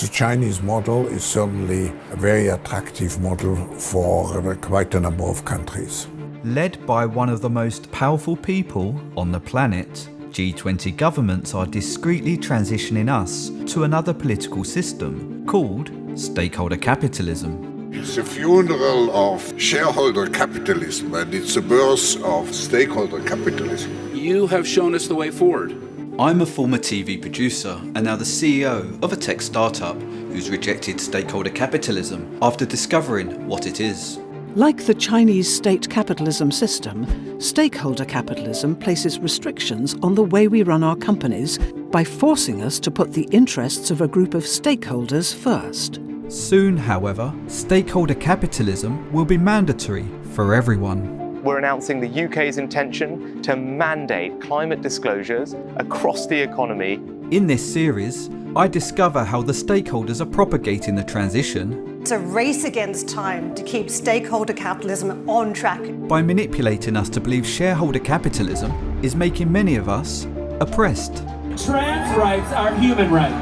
The Chinese model is certainly a very attractive model for quite a number of countries. Led by one of the most powerful people on the planet, G20 governments are discreetly transitioning us to another political system called Stakeholder Capitalism. It's the funeral of shareholder capitalism, and it's the birth of stakeholder capitalism. You have shown us the way forward. I'm a former TV producer and now the CEO of a tech startup who's rejected stakeholder capitalism after discovering what it is. Like the Chinese state capitalism system, stakeholder capitalism places restrictions on the way we run our companies by forcing us to put the interests of a group of stakeholders first. Soon, however, stakeholder capitalism will be mandatory for everyone. We're announcing the UK's intention to mandate climate disclosures across the economy. In this series, I discover how the stakeholders are propagating the transition. It's a race against time to keep stakeholder capitalism on track. By manipulating us to believe shareholder capitalism is making many of us oppressed. Trans rights are human rights.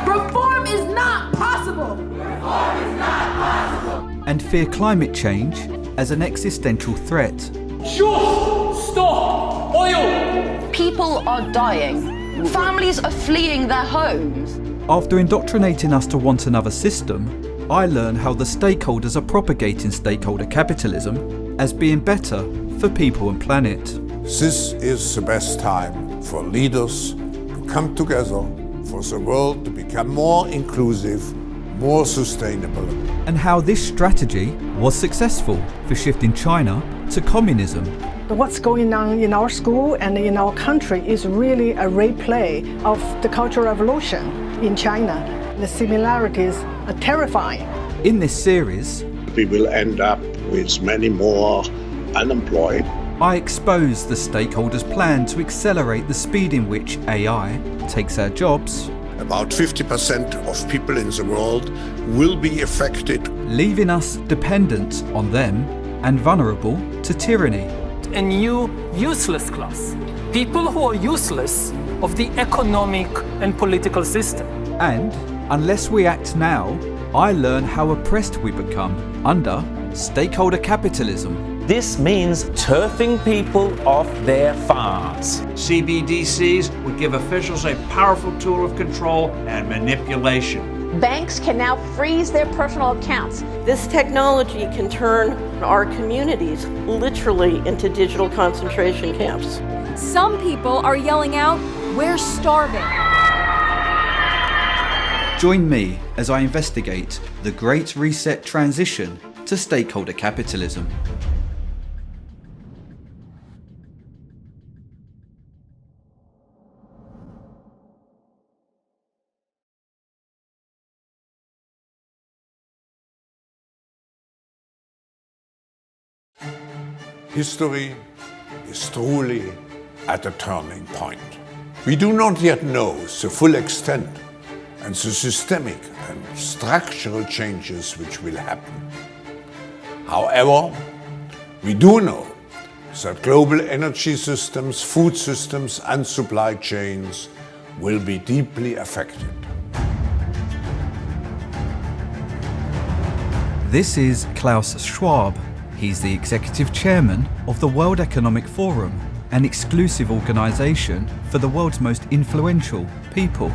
Reform is not possible. Reform is not possible. And fear climate change as an existential threat. Just stop oil! People are dying. Families are fleeing their homes. After indoctrinating us to want another system, I learn how the stakeholders are propagating stakeholder capitalism as being better for people and planet. This is the best time for leaders to come together, for the world to become more inclusive, more sustainable. And how this strategy was successful for shifting China to communism. What's going on in our school and in our country is really a replay of the Cultural Revolution in China. The similarities are terrifying. In this series, we will end up with many more unemployed. I expose the stakeholders' plan to accelerate the speed in which AI takes our jobs. About 50% of people in the world will be affected, leaving us dependent on them and vulnerable to tyranny. A new useless class. People who are useless of the economic and political system. And unless we act now, I learn how oppressed we become under stakeholder capitalism. This means turfing people off their farms. CBDCs would give officials a powerful tool of control and manipulation. Banks can now freeze their personal accounts. This technology can turn our communities literally into digital concentration camps. Some people are yelling out, "We're starving." Join me as I investigate the Great Reset transition to stakeholder capitalism. History is truly at a turning point. We do not yet know the full extent and the systemic and structural changes which will happen. However, we do know that global energy systems, food systems and supply chains will be deeply affected. This is Klaus Schwab. He's the executive chairman of the World Economic Forum, an exclusive organization for the world's most influential people.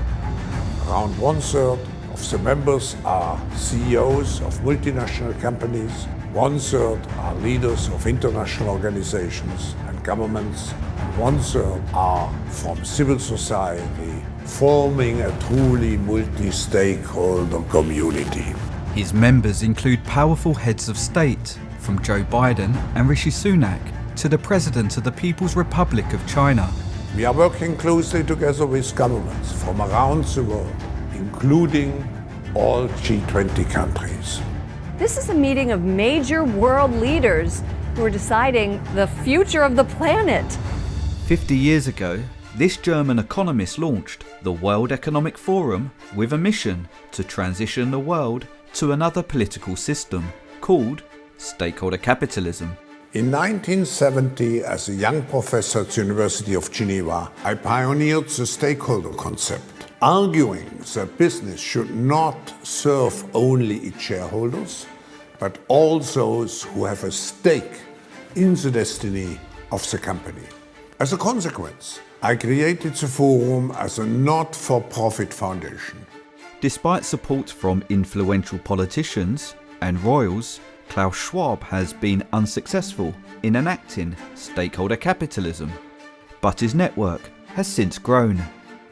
Around 1/3 of the members are CEOs of multinational companies, 1/3 are leaders of international organizations and governments, and 1/3 are from civil society, forming a truly multi-stakeholder community. His members include powerful heads of state, from Joe Biden and Rishi Sunak to the President of the People's Republic of China. We are working closely together with governments from around the world, including all G20 countries. This is a meeting of major world leaders who are deciding the future of the planet. 50 years ago, this German economist launched the World Economic Forum with a mission to transition the world to another political system called stakeholder capitalism. In 1970, as a young professor at the University of Geneva, I pioneered the stakeholder concept. arguing that business should not serve only its shareholders, but all those who have a stake in the destiny of the company. As a consequence, I created the forum as a not-for-profit foundation. Despite support from influential politicians and royals, Klaus Schwab has been unsuccessful in enacting stakeholder capitalism, but his network has since grown.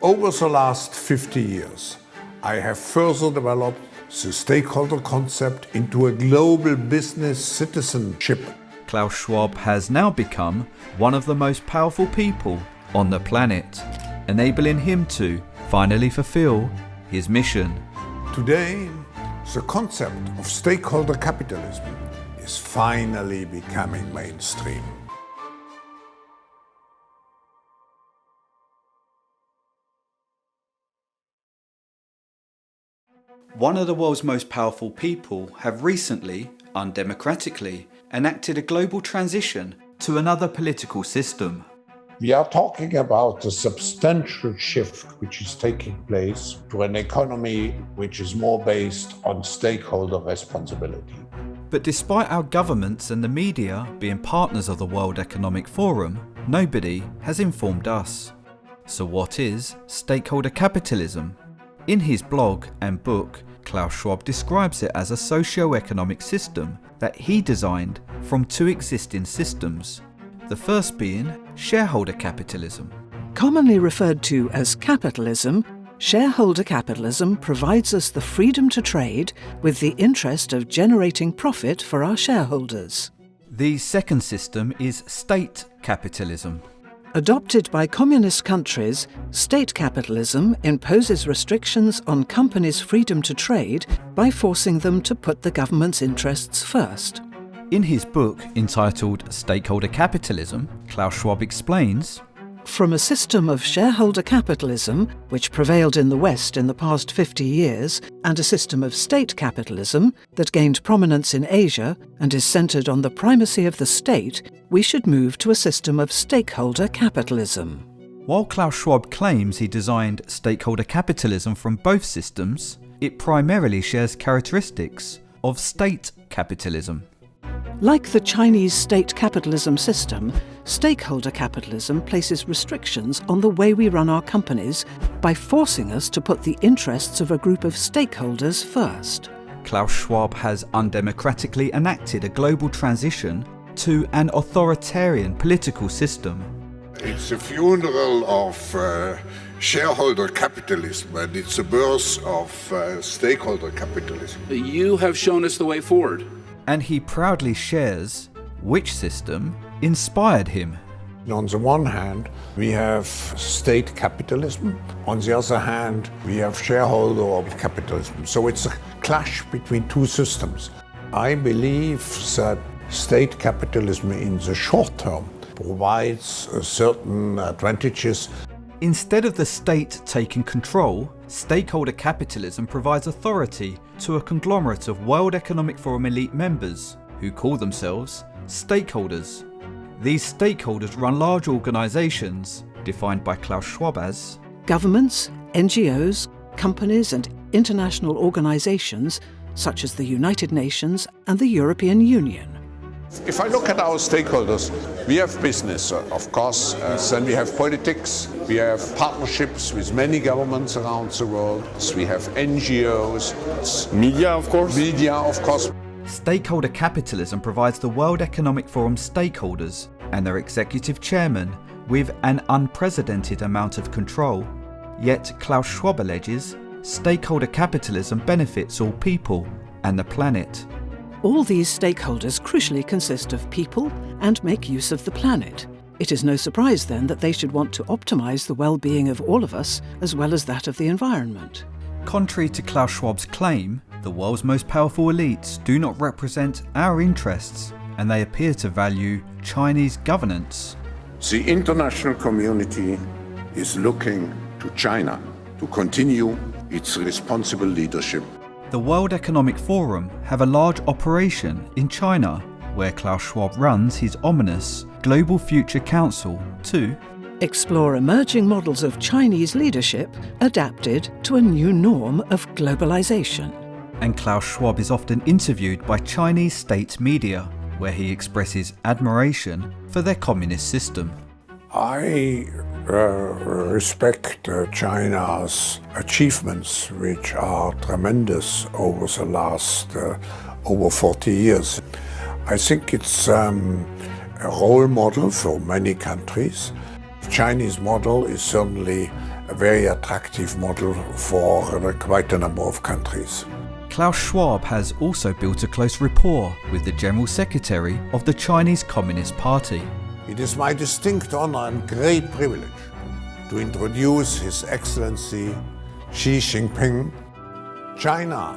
Over the last 50 years, I have further developed the stakeholder concept into a global business citizenship. Klaus Schwab has now become one of the most powerful people on the planet, enabling him to finally fulfill his mission. Today, the concept of stakeholder capitalism is finally becoming mainstream. One of the world's most powerful people have recently, undemocratically, enacted a global transition to another political system. We are talking about a substantial shift which is taking place to an economy which is more based on stakeholder responsibility. But despite our governments and the media being partners of the World Economic Forum, nobody has informed us. So what is stakeholder capitalism? In his blog and book, Klaus Schwab describes it as a socio-economic system that he designed from two existing systems. The first being shareholder capitalism. Commonly referred to as capitalism, shareholder capitalism provides us the freedom to trade with the interest of generating profit for our shareholders. The second system is state capitalism. Adopted by communist countries, state capitalism imposes restrictions on companies' freedom to trade by forcing them to put the government's interests first. In his book entitled Stakeholder Capitalism, Klaus Schwab explains, from a system of shareholder capitalism, which prevailed in the West in the past 50 years, and a system of state capitalism that gained prominence in Asia and is centred on the primacy of the state, we should move to a system of stakeholder capitalism. While Klaus Schwab claims he designed stakeholder capitalism from both systems, it primarily shares characteristics of state capitalism. Like the Chinese state capitalism system, stakeholder capitalism places restrictions on the way we run our companies by forcing us to put the interests of a group of stakeholders first. Klaus Schwab has undemocratically enacted a global transition to an authoritarian political system. It's a funeral of shareholder capitalism, and it's a birth of stakeholder capitalism. You have shown us the way forward. And he proudly shares which system inspired him. On the one hand, we have state capitalism. On the other hand, we have shareholder capitalism. So it's a clash between two systems. I believe that state capitalism in the short term provides certain advantages. Instead of the state taking control, stakeholder capitalism provides authority to a conglomerate of World Economic Forum elite members who call themselves stakeholders. These stakeholders run large organisations, defined by Klaus Schwab as governments, NGOs, companies and international organisations such as the United Nations and the European Union. If I look at our stakeholders, we have business, of course, then we have politics, we have partnerships with many governments around the world, we have NGOs, media, of course. Stakeholder capitalism provides the World Economic Forum stakeholders and their executive chairman with an unprecedented amount of control. Yet Klaus Schwab alleges stakeholder capitalism benefits all people and the planet. All these stakeholders crucially consist of people and make use of the planet. It is no surprise then that they should want to optimise the well-being of all of us as well as that of the environment. Contrary to Klaus Schwab's claim, the world's most powerful elites do not represent our interests, and they appear to value Chinese governance. The international community is looking to China to continue its responsible leadership. The World Economic Forum have a large operation in China, where Klaus Schwab runs his ominous Global Future Council to explore emerging models of Chinese leadership adapted to a new norm of globalization. And Klaus Schwab is often interviewed by Chinese state media, where he expresses admiration for their communist system. I respect China's achievements, which are tremendous over the last over 40 years. I think it's a role model for many countries. The Chinese model is certainly a very attractive model for quite a number of countries. Klaus Schwab has also built a close rapport with the General Secretary of the Chinese Communist Party. It is my distinct honor and great privilege to introduce His Excellency Xi Jinping. China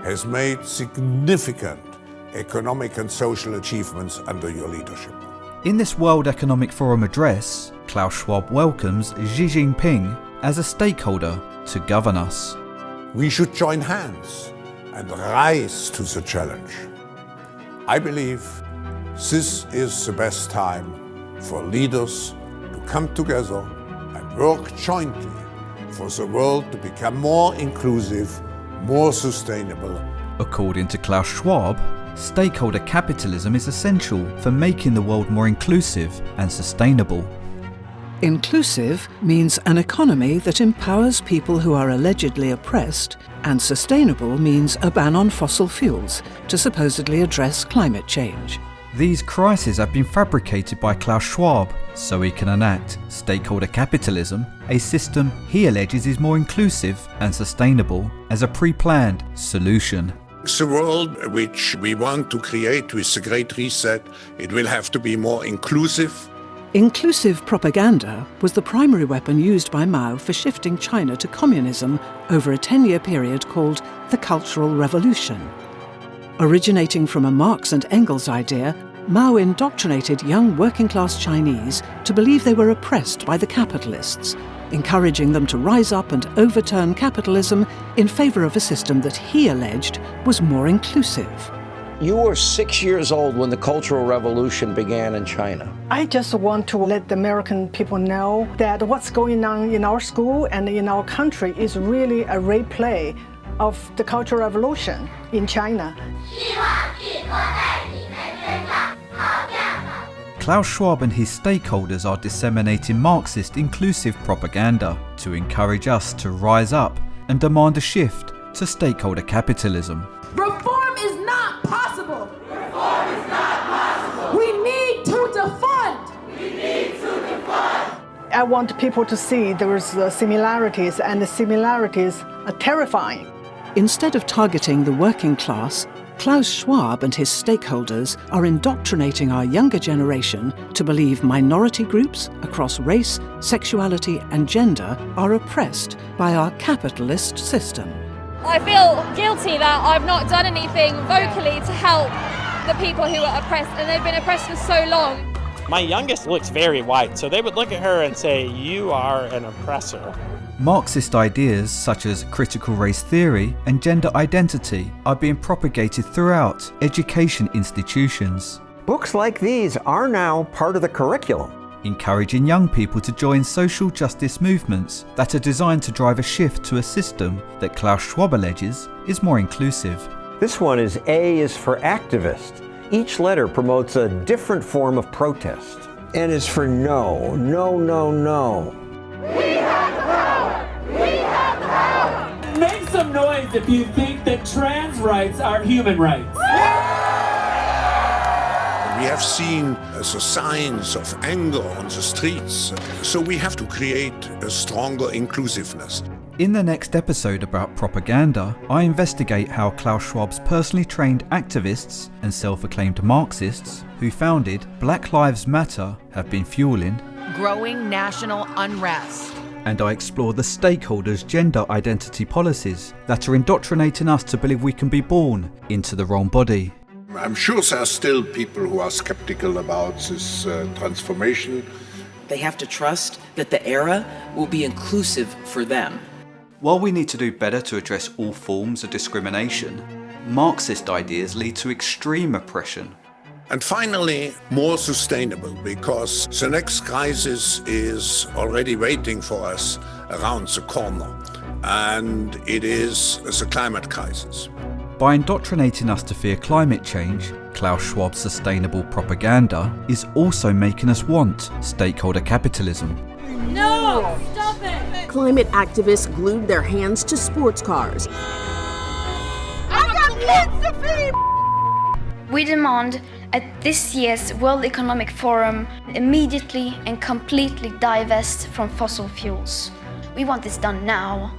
has made significant economic and social achievements under your leadership. In this World Economic Forum address, Klaus Schwab welcomes Xi Jinping as a stakeholder to govern us. We should join hands and rise to the challenge. I believe this is the best time for leaders to come together and work jointly for the world to become more inclusive, more sustainable. According to Klaus Schwab, stakeholder capitalism is essential for making the world more inclusive and sustainable. Inclusive means an economy that empowers people who are allegedly oppressed, and sustainable means a ban on fossil fuels to supposedly address climate change. These crises have been fabricated by Klaus Schwab so he can enact stakeholder capitalism, a system he alleges is more inclusive and sustainable, as a pre-planned solution. The world which we want to create with the Great Reset, it will have to be more inclusive. Inclusive propaganda was the primary weapon used by Mao for shifting China to communism over a 10-year period called the Cultural Revolution. Originating from a Marx and Engels idea, Mao indoctrinated young working-class Chinese to believe they were oppressed by the capitalists, encouraging them to rise up and overturn capitalism in favor of a system that he alleged was more inclusive. You were 6 years old when the Cultural Revolution began in China. I just want to let the American people know that what's going on in our school and in our country is really a replay of the Cultural Revolution in China. Klaus Schwab and his stakeholders are disseminating Marxist inclusive propaganda to encourage us to rise up and demand a shift to stakeholder capitalism. Reform is not possible. Reform is not possible. We need to defund. We need to defund. I want people to see there's similarities, and the similarities are terrifying. Instead of targeting the working class, Klaus Schwab and his stakeholders are indoctrinating our younger generation to believe minority groups across race, sexuality and gender are oppressed by our capitalist system. I feel guilty that I've not done anything vocally to help the people who are oppressed, and they've been oppressed for so long. My youngest looks very white, so they would look at her and say, "You are an oppressor." Marxist ideas such as critical race theory and gender identity are being propagated throughout education institutions. Books like these are now part of the curriculum, encouraging young people to join social justice movements that are designed to drive a shift to a system that Klaus Schwab alleges is more inclusive. This one is A is for activist. Each letter promotes a different form of protest. N is for no, no, no, no. We have the power! We have the power! Make some noise if you think that trans rights are human rights. We have seen the signs of anger on the streets, so we have to create a stronger inclusiveness. In the next episode about propaganda, I investigate how Klaus Schwab's personally trained activists and self-acclaimed Marxists who founded Black Lives Matter have been fueling growing national unrest. And I explore the stakeholders' gender identity policies that are indoctrinating us to believe we can be born into the wrong body. I'm sure there are still people who are skeptical about this transformation. They have to trust that the era will be inclusive for them. While we need to do better to address all forms of discrimination, Marxist ideas lead to extreme oppression. And finally, more sustainable, because the next crisis is already waiting for us around the corner, and it is the climate crisis. By indoctrinating us to fear climate change, Klaus Schwab's sustainable propaganda is also making us want stakeholder capitalism. No! Stop it! Climate activists glued their hands to sports cars. I got kids to feed! We demand at this year's World Economic Forum immediately and completely divest from fossil fuels. We want this done now.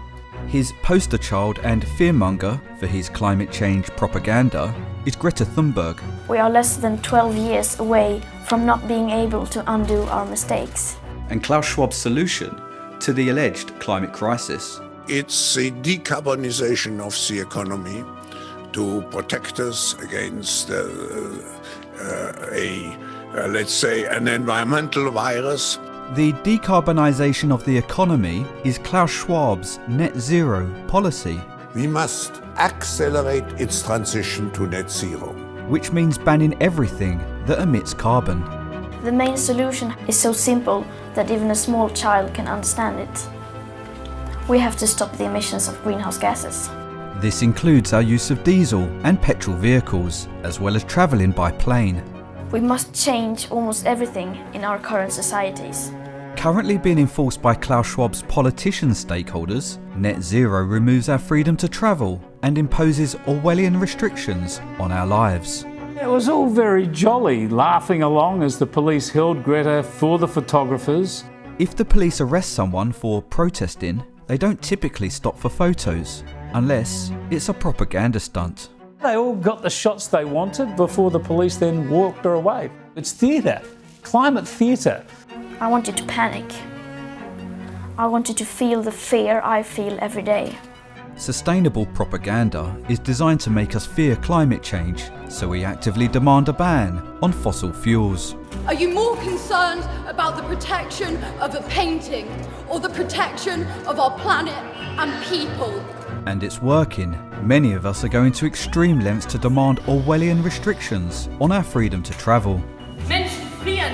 His poster child and fearmonger for his climate change propaganda is Greta Thunberg. We are less than 12 years away from not being able to undo our mistakes. And Klaus Schwab's solution to the alleged climate crisis. It's the decarbonization of the economy to protect us against let's say, an environmental virus. The decarbonisation of the economy is Klaus Schwab's net zero policy. We must accelerate its transition to net zero, which means banning everything that emits carbon. The main solution is so simple that even a small child can understand it. We have to stop the emissions of greenhouse gases. This includes our use of diesel and petrol vehicles, as well as travelling by plane. We must change almost everything in our current societies. Currently being enforced by Klaus Schwab's politician stakeholders, net zero removes our freedom to travel and imposes Orwellian restrictions on our lives. It was all very jolly, laughing along as the police held Greta for the photographers. If the police arrest someone for protesting, they don't typically stop for photos, unless it's a propaganda stunt. They all got the shots they wanted before the police then walked her away. It's theatre, climate theatre. I want you to panic. I want you to feel the fear I feel every day. Sustainable propaganda is designed to make us fear climate change, so we actively demand a ban on fossil fuels. Are you more concerned about the protection of a painting or the protection of our planet and people? And it's working. Many of us are going to extreme lengths to demand Orwellian restrictions on our freedom to travel. Menschen frieren.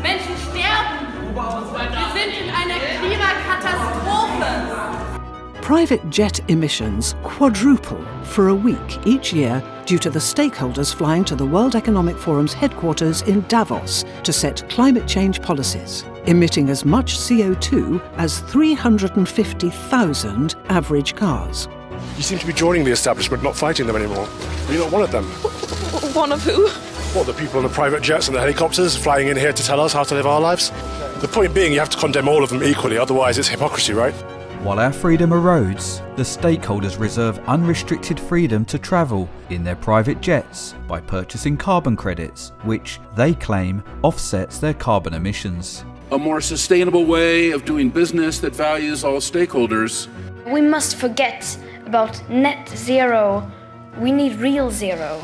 Menschen sterben. Wir sind in einer Klimakatastrophe. Private jet emissions quadruple for a week each year due to the stakeholders flying to the World Economic Forum's headquarters in Davos to set climate change policies, emitting as much CO2 as 350,000 average cars. You seem to be joining the establishment, not fighting them anymore. You're not one of them. One of who? What, the people in the private jets and the helicopters flying in here to tell us how to live our lives? The point being, you have to condemn all of them equally, otherwise it's hypocrisy, right? While our freedom erodes, the stakeholders reserve unrestricted freedom to travel in their private jets by purchasing carbon credits, which they claim offsets their carbon emissions. A more sustainable way of doing business that values all stakeholders. We must forget about net zero. We need real zero.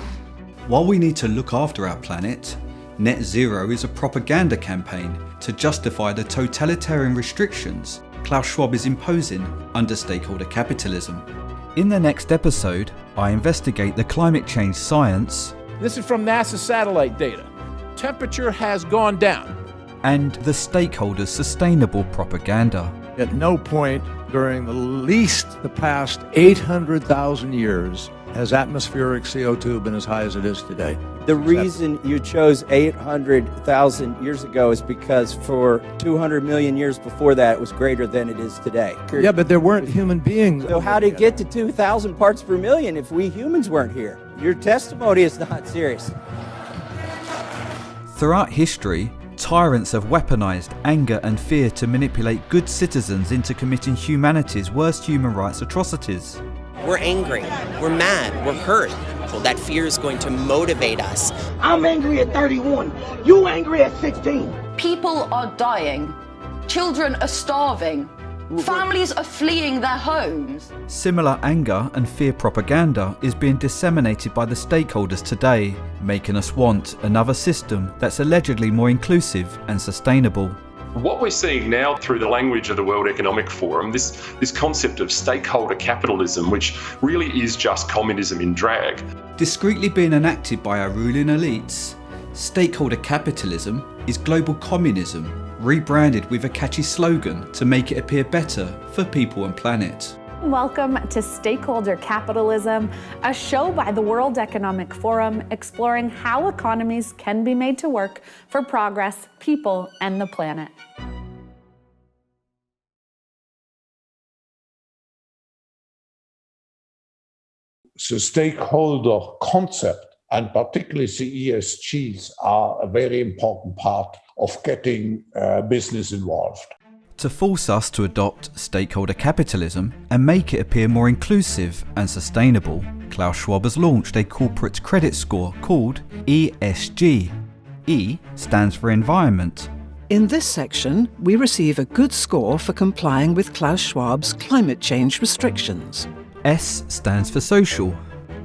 While we need to look after our planet, net zero is a propaganda campaign to justify the totalitarian restrictions Klaus Schwab is imposing under stakeholder capitalism. In the next episode, I investigate the climate change science. This is from NASA satellite data. Temperature has gone down. And the stakeholders' sustainable propaganda. At no point during the past 800,000 years has atmospheric CO2 been as high as it is today. The reason you chose 800,000 years ago is because for 200 million years before that it was greater than it is today. Yeah, but there weren't human beings. So how did it get to 2,000 parts per million if we humans weren't here? Your testimony is not serious. Throughout history, tyrants have weaponized anger and fear to manipulate good citizens into committing humanity's worst human rights atrocities. We're angry, we're mad, we're hurt. Well, that fear is going to motivate us. I'm angry at 31. You angry at 16. People are dying. Children are starving. Families are fleeing their homes. Similar anger and fear propaganda is being disseminated by the stakeholders today, making us want another system that's allegedly more inclusive and sustainable. What we're seeing now through the language of the World Economic Forum, this concept of stakeholder capitalism, which really is just communism in drag. Discreetly being enacted by our ruling elites, stakeholder capitalism is global communism, rebranded with a catchy slogan to make it appear better for people and planet. Welcome to Stakeholder Capitalism, a show by the World Economic Forum exploring how economies can be made to work for progress, people, and the planet. The stakeholder concept, and particularly the ESGs, are a very important part of getting business involved. To force us to adopt stakeholder capitalism and make it appear more inclusive and sustainable, Klaus Schwab has launched a corporate credit score called ESG. E stands for environment. In this section, we receive a good score for complying with Klaus Schwab's climate change restrictions. S stands for social.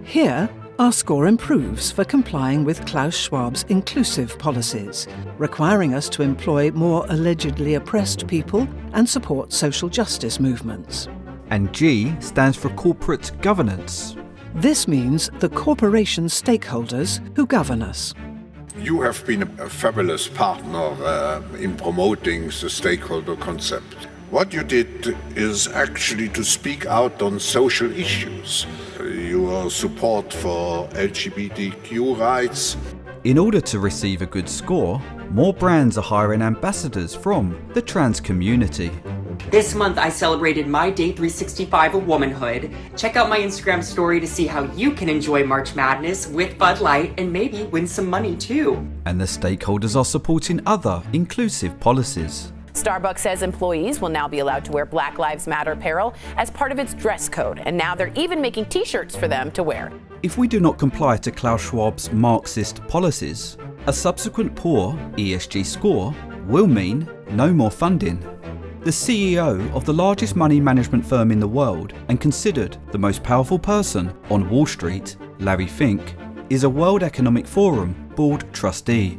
Here, our score improves for complying with Klaus Schwab's inclusive policies, requiring us to employ more allegedly oppressed people and support social justice movements. And G stands for corporate governance. This means the corporation stakeholders who govern us. You have been a fabulous partner in promoting the stakeholder concept. What you did is actually to speak out on social issues. Your support for LGBTQ rights. In order to receive a good score, more brands are hiring ambassadors from the trans community. This month I celebrated my day 365 of womanhood. Check out my Instagram story to see how you can enjoy March Madness with Bud Light and maybe win some money too. And the stakeholders are supporting other inclusive policies. Starbucks says employees will now be allowed to wear Black Lives Matter apparel as part of its dress code, and now they're even making t-shirts for them to wear. If we do not comply to Klaus Schwab's Marxist policies, a subsequent poor ESG score will mean no more funding. The CEO of the largest money management firm in the world and considered the most powerful person on Wall Street, Larry Fink, is a World Economic Forum board trustee.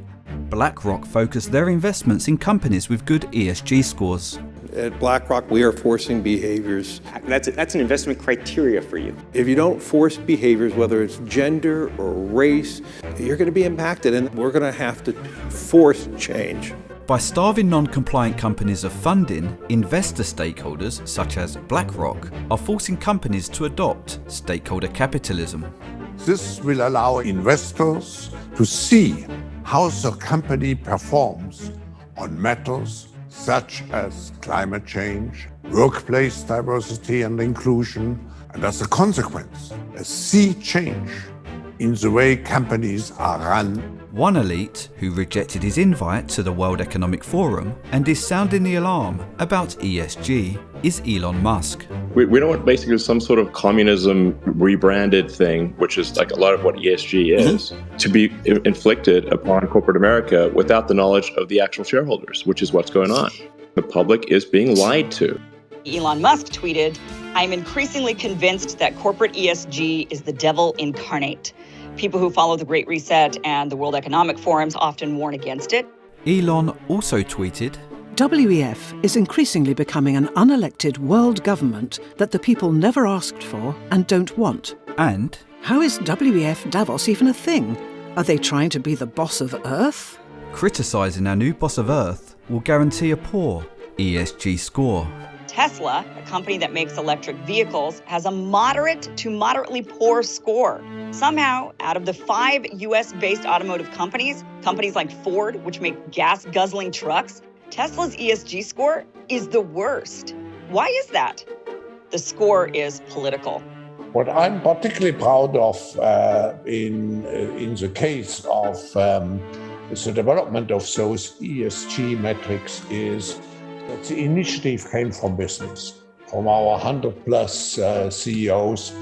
BlackRock focus their investments in companies with good ESG scores. At BlackRock, we are forcing behaviors. That's an investment criteria for you. If you don't force behaviors, whether it's gender or race, you're going to be impacted, and we're going to have to force change. By starving non-compliant companies of funding, investor stakeholders, such as BlackRock, are forcing companies to adopt stakeholder capitalism. This will allow investors to see how the company performs on matters such as climate change, workplace diversity and inclusion, and as a consequence, a sea change in the way companies are run. One elite who rejected his invite to the World Economic Forum and is sounding the alarm about ESG is Elon Musk. We don't want basically some sort of communism rebranded thing, which is like a lot of what ESG is, to be inflicted upon corporate America without the knowledge of the actual shareholders, which is what's going on. The public is being lied to. Elon Musk tweeted, "I'm increasingly convinced that corporate ESG is the devil incarnate. People who follow the Great Reset and the World Economic Forums often warn against it." Elon also tweeted, WEF is increasingly becoming an unelected world government that the people never asked for and don't want. And how is WEF Davos even a thing? Are they trying to be the boss of Earth? criticising our new boss of Earth will guarantee a poor ESG score. Tesla, a company that makes electric vehicles, has a moderate to moderately poor score. Somehow, out of the 5 US-based automotive companies like Ford, which make gas-guzzling trucks, Tesla's ESG score is the worst. Why is that? The score is political. What I'm particularly proud of in the case of the development of those ESG metrics is that the initiative came from business, from our 100+ CEOs.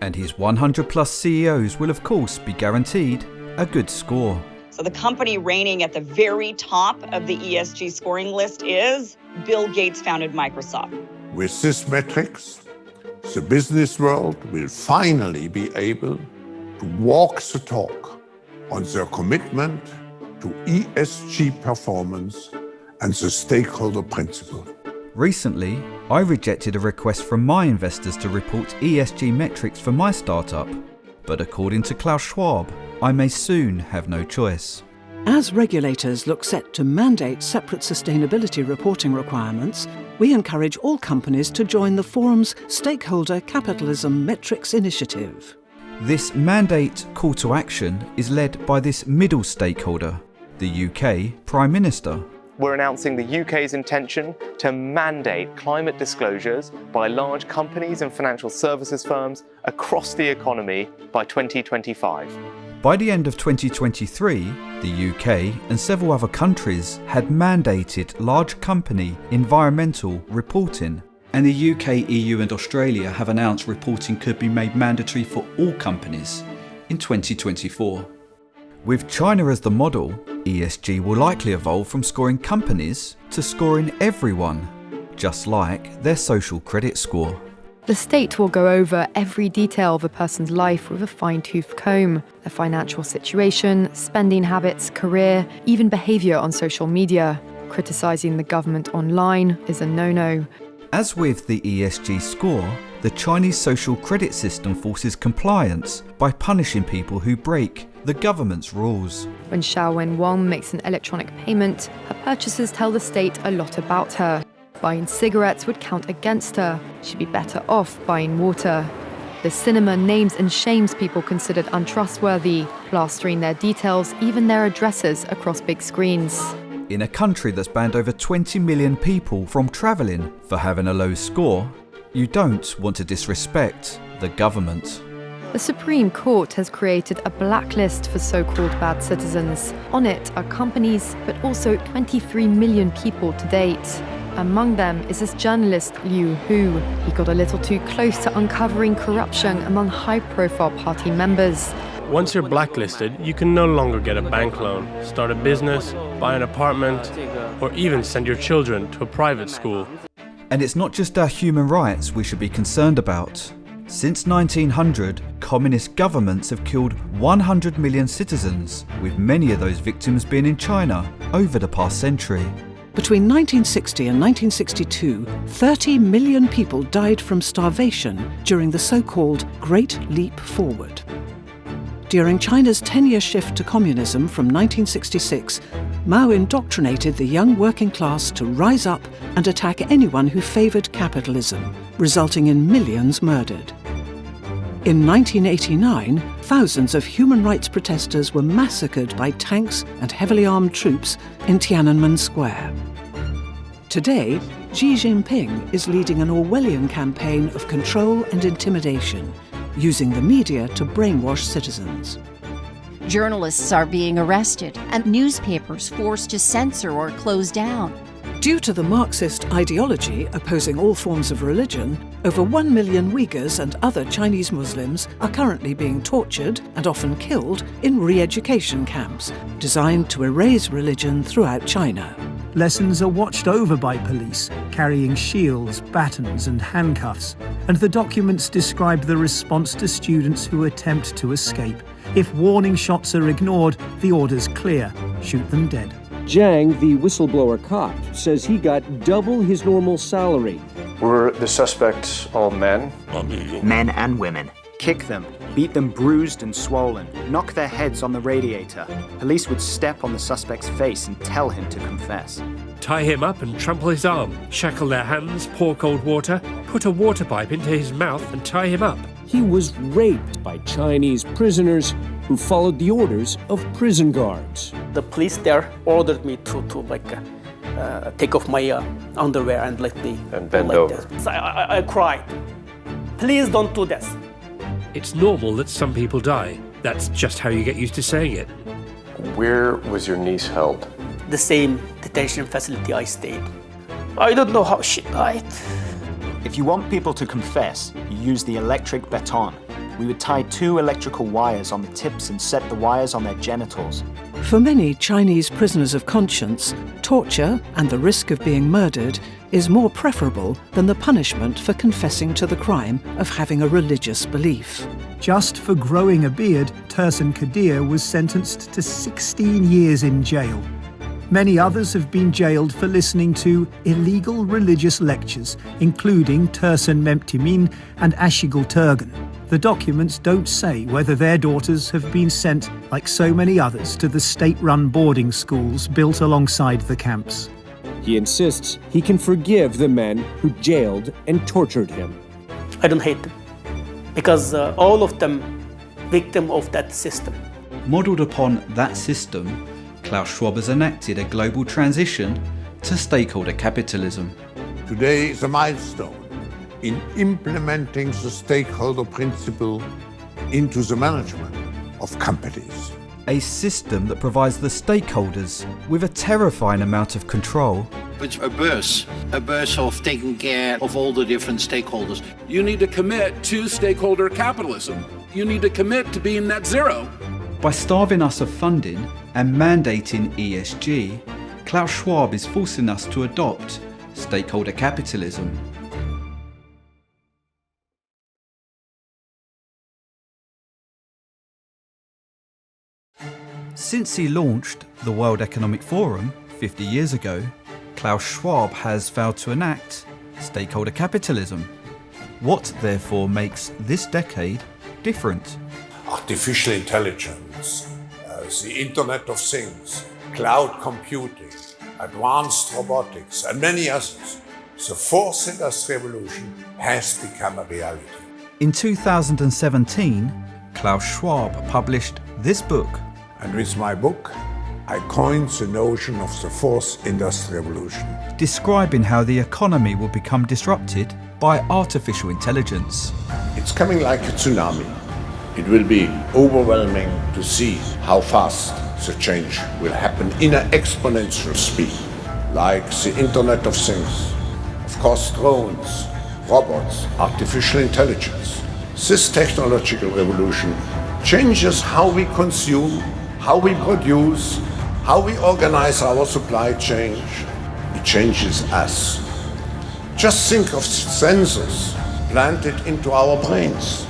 And his 100+ CEOs will of course be guaranteed a good score. So the company reigning at the very top of the ESG scoring list is Bill Gates founded Microsoft. With these metrics, the business world will finally be able to walk the talk on their commitment to ESG performance and the stakeholder principle. Recently, I rejected a request from my investors to report ESG metrics for my startup, but according to Klaus Schwab, I may soon have no choice. As regulators look set to mandate separate sustainability reporting requirements, we encourage all companies to join the forum's Stakeholder Capitalism Metrics Initiative. This mandate call to action is led by this middle stakeholder, the UK Prime Minister. We're announcing the UK's intention to mandate climate disclosures by large companies and financial services firms across the economy by 2025. By the end of 2023, the UK and several other countries had mandated large company environmental reporting, and the UK, EU and Australia have announced reporting could be made mandatory for all companies in 2024. With China as the model, ESG will likely evolve from scoring companies to scoring everyone, just like their social credit score. The state will go over every detail of a person's life with a fine-tooth comb: their financial situation, spending habits, career, even behaviour on social media. Criticising the government online is a no-no. As with the ESG score, the Chinese social credit system forces compliance by punishing people who break the government's rules. When Xiaowen Wang makes an electronic payment, her purchases tell the state a lot about her. Buying cigarettes would count against her. She'd be better off buying water. The cinema names and shames people considered untrustworthy, plastering their details, even their addresses, across big screens. In a country that's banned over 20 million people from travelling for having a low score, you don't want to disrespect the government. The Supreme Court has created a blacklist for so-called bad citizens. On it are companies, but also 23 million people to date. Among them is this journalist Liu Hu. He got a little too close to uncovering corruption among high-profile party members. Once you're blacklisted, you can no longer get a bank loan, start a business, buy an apartment, or even send your children to a private school. And it's not just our human rights we should be concerned about. Since 1900, communist governments have killed 100 million citizens, with many of those victims being in China over the past century. Between 1960 and 1962, 30 million people died from starvation during the so-called Great Leap Forward. During China's 10-year shift to communism from 1966, Mao indoctrinated the young working class to rise up and attack anyone who favoured capitalism, resulting in millions murdered. In 1989, thousands of human rights protesters were massacred by tanks and heavily armed troops in Tiananmen Square. Today, Xi Jinping is leading an Orwellian campaign of control and intimidation, using the media to brainwash citizens. Journalists are being arrested and newspapers forced to censor or close down. Due to the Marxist ideology opposing all forms of religion, over 1 million Uyghurs and other Chinese Muslims are currently being tortured and often killed in re-education camps designed to erase religion throughout China. Lessons are watched over by police, carrying shields, batons and handcuffs, and the documents describe the response to students who attempt to escape. If warning shots are ignored, the order's clear: shoot them dead. Zhang, the whistleblower cop, says he got double his normal salary. Were the suspects all men? Men and women. Kick them, beat them bruised and swollen, knock their heads on the radiator. Police would step on the suspect's face and tell him to confess. Tie him up and trample his arm, shackle their hands, pour cold water, put a water pipe into his mouth and tie him up. He was raped by Chinese prisoners who followed the orders of prison guards. The police there ordered me to take off my underwear and let me bend over. So I cried. Please don't do this. It's normal that some people die. That's just how you get used to saying it. Where was your niece held? The same detention facility I stayed. I don't know how she died. If you want people to confess, you use the electric baton. We would tie 2 electrical wires on the tips and set the wires on their genitals. For many Chinese prisoners of conscience, torture and the risk of being murdered is more preferable than the punishment for confessing to the crime of having a religious belief. Just for growing a beard, Tursun Kadir was sentenced to 16 years in jail. Many others have been jailed for listening to illegal religious lectures, including Tersen Memtimin and Ashigul Turgan. The documents don't say whether their daughters have been sent, like so many others, to the state-run boarding schools built alongside the camps. He insists he can forgive the men who jailed and tortured him. I don't hate them, because all of them victim of that system. Modelled upon that system, Klaus Schwab has enacted a global transition to stakeholder capitalism. Today is a milestone in implementing the stakeholder principle into the management of companies. A system that provides the stakeholders with a terrifying amount of control. It's a burst of taking care of all the different stakeholders. You need to commit to stakeholder capitalism. You need to commit to being net zero. By starving us of funding and mandating ESG, Klaus Schwab is forcing us to adopt stakeholder capitalism. Since he launched the World Economic Forum 50 years ago, Klaus Schwab has vowed to enact stakeholder capitalism. What, therefore, makes this decade different? Artificial intelligence, the Internet of Things, cloud computing, advanced robotics, and many others. The fourth industrial revolution has become a reality. In 2017, Klaus Schwab published this book. And with my book, I coined the notion of the fourth industrial revolution, describing how the economy will become disrupted by artificial intelligence. It's coming like a tsunami. It will be overwhelming to see how fast the change will happen in an exponential speed, like the Internet of Things, of course drones, robots, artificial intelligence. This technological revolution changes how we consume, how we produce, how we organize our supply chain. It changes us. Just think of sensors planted into our brains.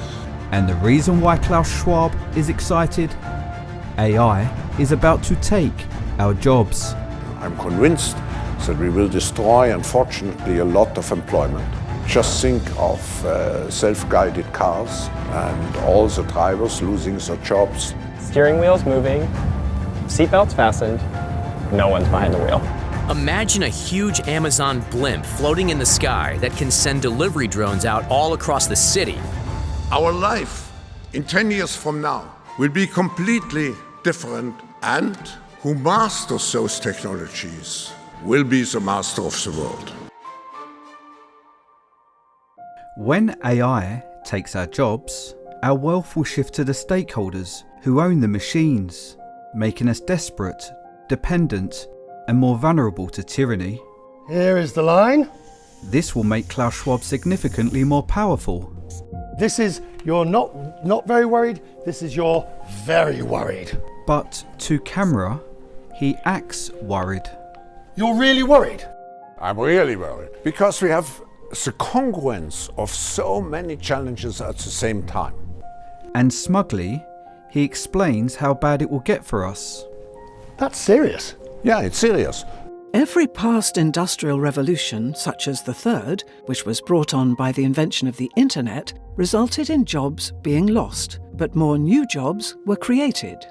And the reason why Klaus Schwab is excited? AI is about to take our jobs. I'm convinced that we will destroy, unfortunately, a lot of employment. Just think of self-guided cars and all the drivers losing their jobs. Steering wheel's moving, seatbelts fastened, no one's behind the wheel. Imagine a huge Amazon blimp floating in the sky that can send delivery drones out all across the city. Our life in 10 years from now will be completely different, and who masters those technologies will be the master of the world. When AI takes our jobs, our wealth will shift to the stakeholders who own the machines, making us desperate, dependent, and more vulnerable to tyranny. Here is the line. This will make Klaus Schwab significantly more powerful. This is you're not very worried, this is you're very worried. But to camera, he acts worried. You're really worried? I'm really worried, because we have the congruence of so many challenges at the same time. And smugly, he explains how bad it will get for us. That's serious. Yeah, it's serious. Every past industrial revolution, such as the third, which was brought on by the invention of the internet, resulted in jobs being lost, but more new jobs were created.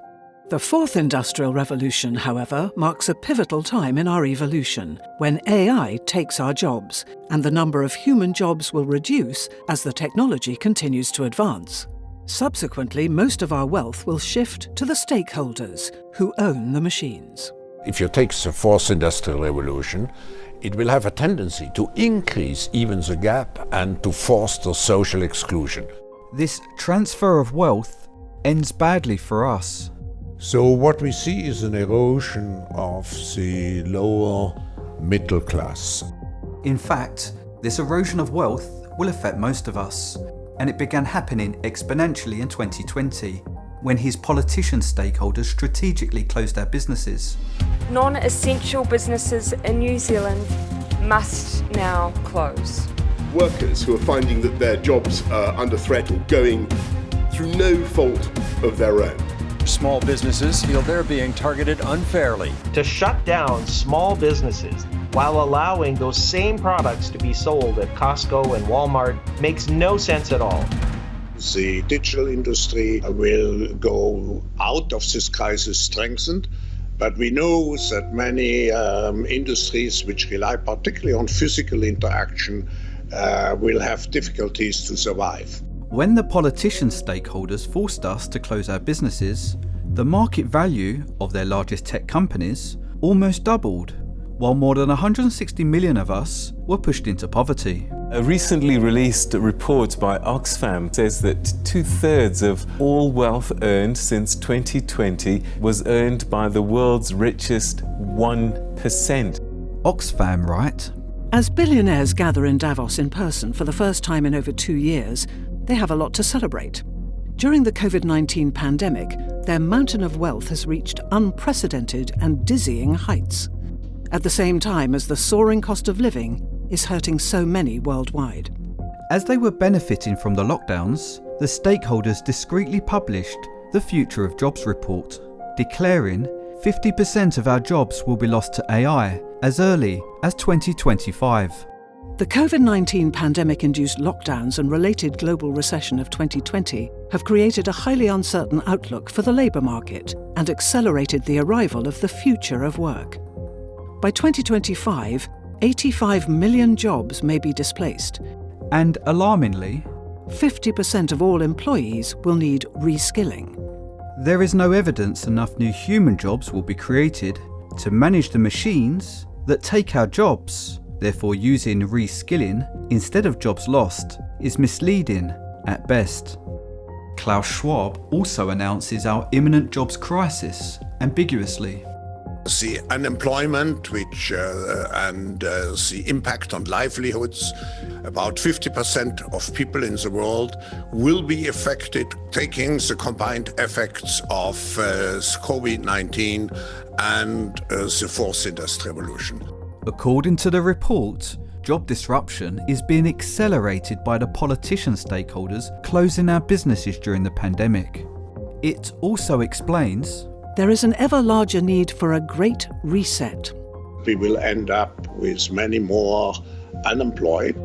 The fourth industrial revolution, however, marks a pivotal time in our evolution, when AI takes our jobs, and the number of human jobs will reduce as the technology continues to advance. Subsequently, most of our wealth will shift to the stakeholders, who own the machines. If you take the fourth industrial revolution, it will have a tendency to increase even the gap and to foster social exclusion. This transfer of wealth ends badly for us. So what we see is an erosion of the lower middle class. In fact, this erosion of wealth will affect most of us, and it began happening exponentially in 2020, when his politician stakeholders strategically closed their businesses. Non-essential businesses in New Zealand must now close. Workers who are finding that their jobs are under threat or going through no fault of their own. small businesses feel they're being targeted unfairly. To shut down small businesses while allowing those same products to be sold at Costco and Walmart makes no sense at all. The digital industry will go out of this crisis strengthened, but we know that many industries which rely particularly on physical interaction will have difficulties to survive. When the politician stakeholders forced us to close our businesses, the market value of their largest tech companies almost doubled, while more than 160 million of us were pushed into poverty. A recently released report by Oxfam says that 2/3 of all wealth earned since 2020 was earned by the world's richest 1%. Oxfam write, As billionaires gather in Davos in person for the first time in over 2 years, they have a lot to celebrate. During the COVID-19 pandemic, their mountain of wealth has reached unprecedented and dizzying heights, at the same time as the soaring cost of living is hurting so many worldwide. As they were benefiting from the lockdowns, the stakeholders discreetly published the Future of Jobs report, declaring 50% of our jobs will be lost to AI as early as 2025. The COVID-19 pandemic-induced lockdowns and related global recession of 2020 have created a highly uncertain outlook for the labour market and accelerated the arrival of the future of work. By 2025, 85 million jobs may be displaced. And alarmingly, 50% of all employees will need reskilling. There is no evidence enough new human jobs will be created to manage the machines that take our jobs. Therefore, using reskilling instead of jobs lost is misleading at best. Klaus Schwab also announces our imminent jobs crisis ambiguously. The unemployment and the impact on livelihoods, about 50% of people in the world will be affected, taking the combined effects of COVID-19 and the fourth industrial revolution. According to the report, job disruption is being accelerated by the politician stakeholders closing our businesses during the pandemic. It also explains there is an ever larger need for a great reset. We will end up with many more unemployed.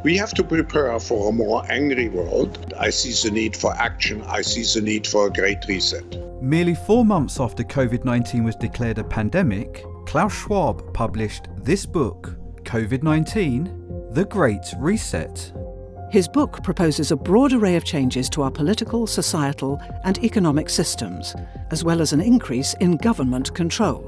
We have to prepare for a more angry world. I see the need for action. I see the need for a great reset. Merely 4 months after COVID-19 was declared a pandemic, Klaus Schwab published this book, COVID-19, The Great Reset. His book proposes a broad array of changes to our political, societal, and economic systems, as well as an increase in government control.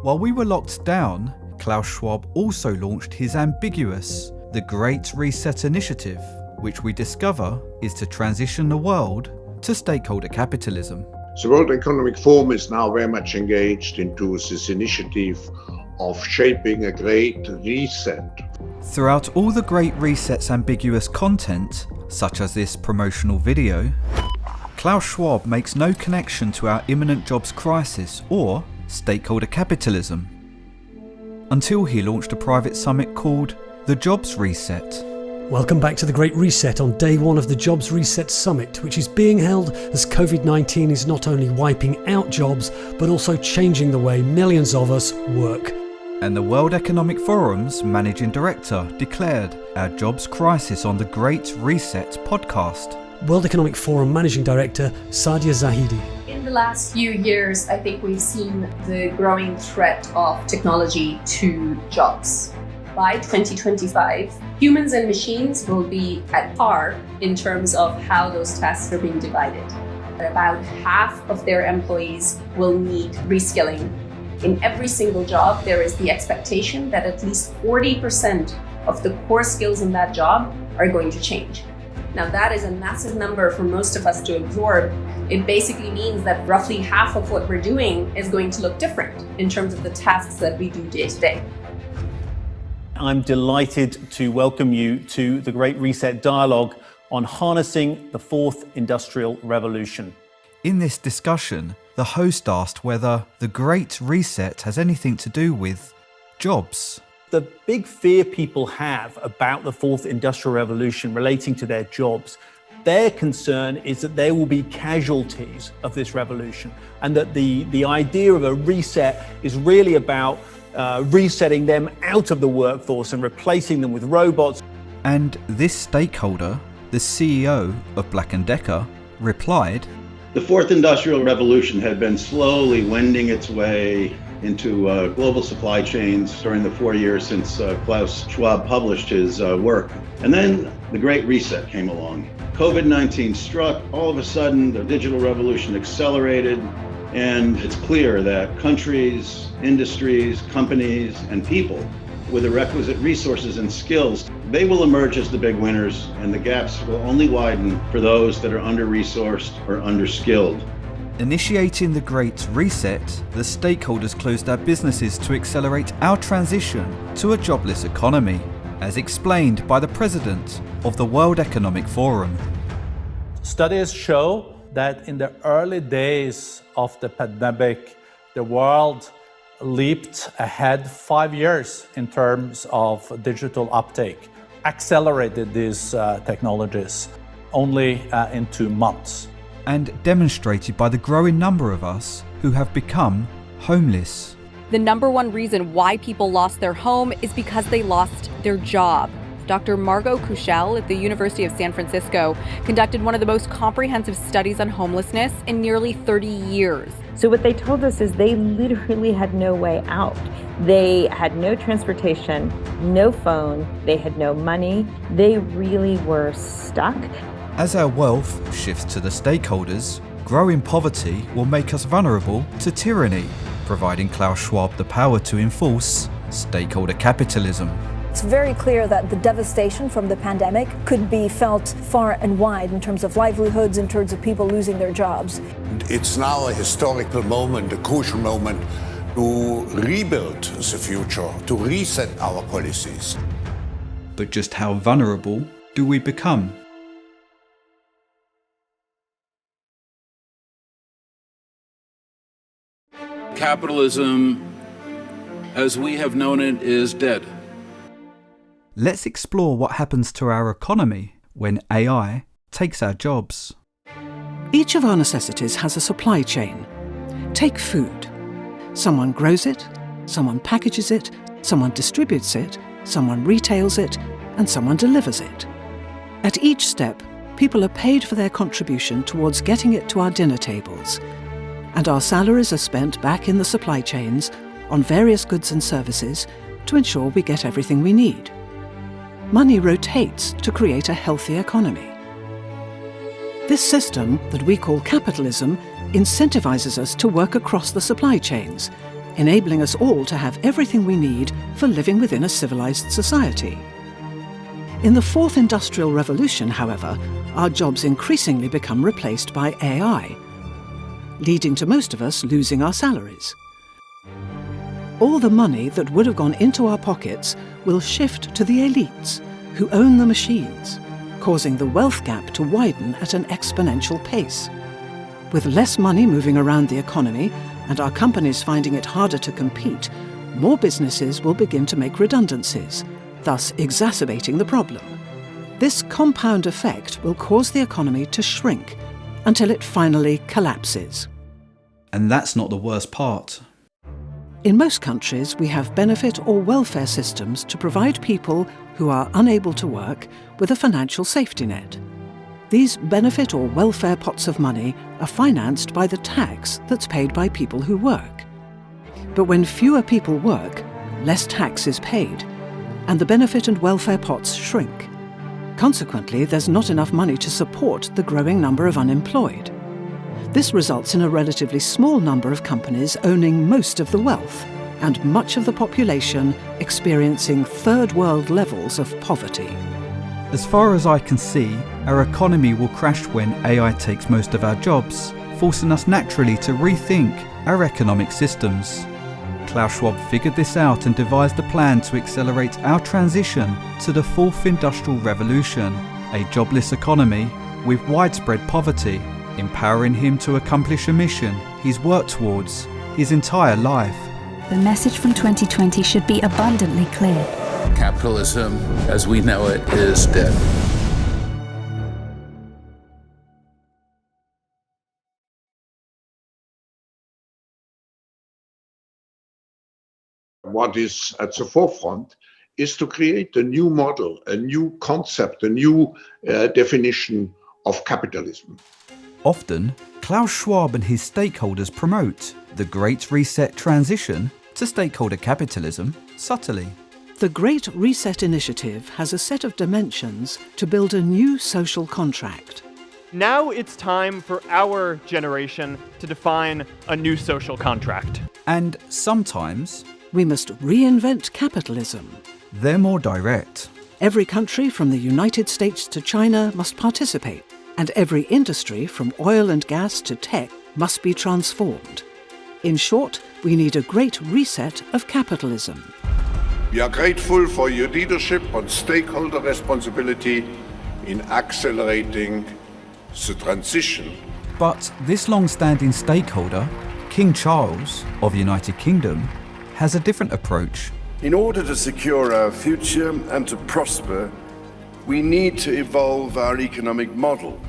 While we were locked down, Klaus Schwab also launched his ambiguous The Great Reset initiative, which we discover is to transition the world to stakeholder capitalism. The World Economic Forum is now very much engaged into this initiative of shaping a great reset. Throughout all the Great Reset's ambiguous content, such as this promotional video, Klaus Schwab makes no connection to our imminent jobs crisis or stakeholder capitalism, until he launched a private summit called the Jobs Reset. Welcome back to the Great Reset on day one of the Jobs Reset Summit, which is being held as COVID-19 is not only wiping out jobs, but also changing the way millions of us work. And the World Economic Forum's managing director declared our jobs crisis on the Great Reset podcast. World Economic Forum Managing Director Sadia Zahidi. In the last few years, I think we've seen the growing threat of technology to jobs. By 2025, humans and machines will be at par in terms of how those tasks are being divided. About half of their employees will need reskilling. In every single job, there is the expectation that at least 40% of the core skills in that job are going to change. Now, that is a massive number for most of us to absorb. It basically means that roughly half of what we're doing is going to look different in terms of the tasks that we do day to day. I'm delighted to welcome you to the Great Reset Dialogue on harnessing the fourth industrial revolution. In this discussion, the host asked whether the Great Reset has anything to do with jobs. The big fear people have about the fourth industrial revolution relating to their jobs Their concern is that there will be casualties of this revolution, and that the idea of a reset is really about resetting them out of the workforce and replacing them with robots. And this stakeholder, the CEO of Black & Decker, replied, "The fourth industrial revolution had been slowly wending its way into global supply chains during the 4 years since Klaus Schwab published his work. And then the Great Reset came along. COVID-19 struck. All of a sudden, the digital revolution accelerated, and it's clear that countries, industries, companies, and people with the requisite resources and skills, they will emerge as the big winners, and the gaps will only widen for those that are under-resourced or under-skilled." Initiating the Great Reset, the stakeholders closed their businesses to accelerate our transition to a jobless economy, as explained by the president of the World Economic Forum. Studies show that in the early days of the pandemic, the world leaped ahead 5 years in terms of digital uptake, accelerated these technologies only in 2 months. And demonstrated by the growing number of us who have become homeless. The number one reason why people lost their home is because they lost their job. Dr. Margot Kuchel at the University of San Francisco conducted one of the most comprehensive studies on homelessness in nearly 30 years. So what they told us is they literally had no way out. They had no transportation, no phone, they had no money. They really were stuck. As our wealth shifts to the stakeholders, growing poverty will make us vulnerable to tyranny, providing Klaus Schwab the power to enforce stakeholder capitalism. It's very clear that the devastation from the pandemic could be felt far and wide in terms of livelihoods, in terms of people losing their jobs. It's now a historical moment, a crucial moment to rebuild the future, to reset our policies. But just how vulnerable do we become? Capitalism, as we have known it, is dead. Let's explore what happens to our economy when AI takes our jobs. Each of our necessities has a supply chain. Take food. Someone grows it, someone packages it, someone distributes it, someone retails it, and someone delivers it. At each step, people are paid for their contribution towards getting it to our dinner tables, and our salaries are spent back in the supply chains on various goods and services to ensure we get everything we need. Money rotates to create a healthy economy. This system that we call capitalism incentivizes us to work across the supply chains, enabling us all to have everything we need for living within a civilized society. In the fourth industrial revolution, however, our jobs increasingly become replaced by AI, leading to most of us losing our salaries. All the money that would have gone into our pockets will shift to the elites, who own the machines, causing the wealth gap to widen at an exponential pace. With less money moving around the economy and our companies finding it harder to compete, more businesses will begin to make redundancies, thus exacerbating the problem. This compound effect will cause the economy to shrink until it finally collapses. And that's not the worst part. In most countries, we have benefit or welfare systems to provide people who are unable to work with a financial safety net. These benefit or welfare pots of money are financed by the tax that's paid by people who work. But when fewer people work, less tax is paid, and the benefit and welfare pots shrink. Consequently, there's not enough money to support the growing number of unemployed. This results in a relatively small number of companies owning most of the wealth, and much of the population experiencing third world levels of poverty. As far as I can see, our economy will crash when AI takes most of our jobs, forcing us naturally to rethink our economic systems. Klaus Schwab figured this out and devised a plan to accelerate our transition to the fourth industrial revolution, a jobless economy with widespread poverty, empowering him to accomplish a mission he's worked towards his entire life. The message from 2020 should be abundantly clear. Capitalism, as we know it, is dead. What is at the forefront is to create a new model, a new concept, a new definition of capitalism. Often, Klaus Schwab and his stakeholders promote the Great Reset transition to stakeholder capitalism subtly. The Great Reset initiative has a set of dimensions to build a new social contract. Now it's time for our generation to define a new social contract. And sometimes we must reinvent capitalism. They're more direct. Every country from the United States to China must participate, and every industry from oil and gas to tech must be transformed. In short, we need a great reset of capitalism. We are grateful for your leadership on stakeholder responsibility in accelerating the transition. But this long-standing stakeholder, King Charles of the United Kingdom, has a different approach. In order to secure our future and to prosper, we need to evolve our economic model.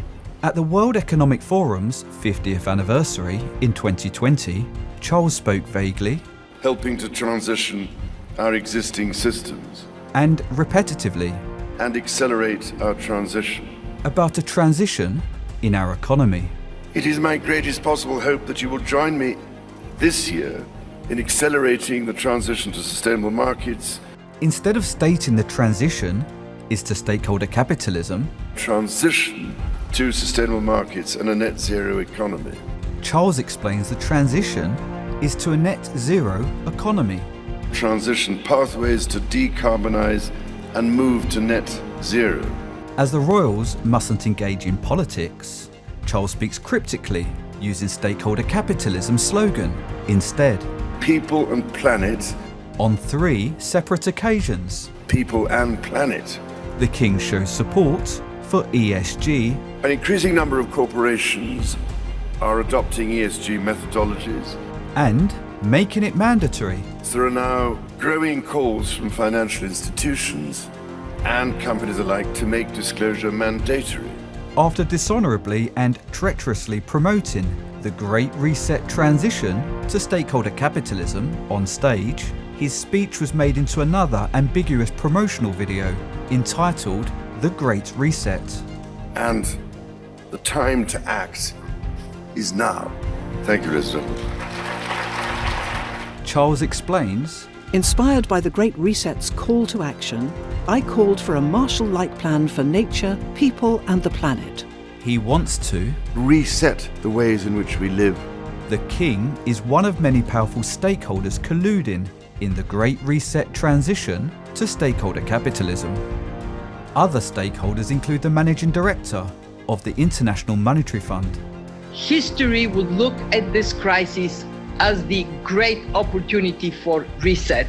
At the World Economic Forum's 50th anniversary in 2020, Charles spoke vaguely, helping to transition our existing systems and repetitively, and accelerate our transition, about a transition in our economy. It is my greatest possible hope that you will join me this year in accelerating the transition to sustainable markets. Instead of stating the transition is to stakeholder capitalism, transition to sustainable markets and a net zero economy. Charles explains the transition is to a net zero economy. Transition pathways to decarbonize and move to net zero. As the royals mustn't engage in politics, Charles speaks cryptically, using stakeholder capitalism slogan instead. People and planet. On 3 separate occasions. People and planet. The King shows support for ESG. An increasing number of corporations are adopting ESG methodologies. And making it mandatory. There are now growing calls from financial institutions and companies alike to make disclosure mandatory. After dishonorably and treacherously promoting the Great Reset transition to stakeholder capitalism on stage, his speech was made into another ambiguous promotional video entitled The Great Reset. And the time to act is now. Thank you, President. Charles explains, inspired by the Great Reset's call to action, I called for a Marshall-like plan for nature, people and the planet. He wants to reset the ways in which we live. The King is one of many powerful stakeholders colluding in the Great Reset transition to stakeholder capitalism. Other stakeholders include the Managing Director of the International Monetary Fund. History would look at this crisis as the great opportunity for reset.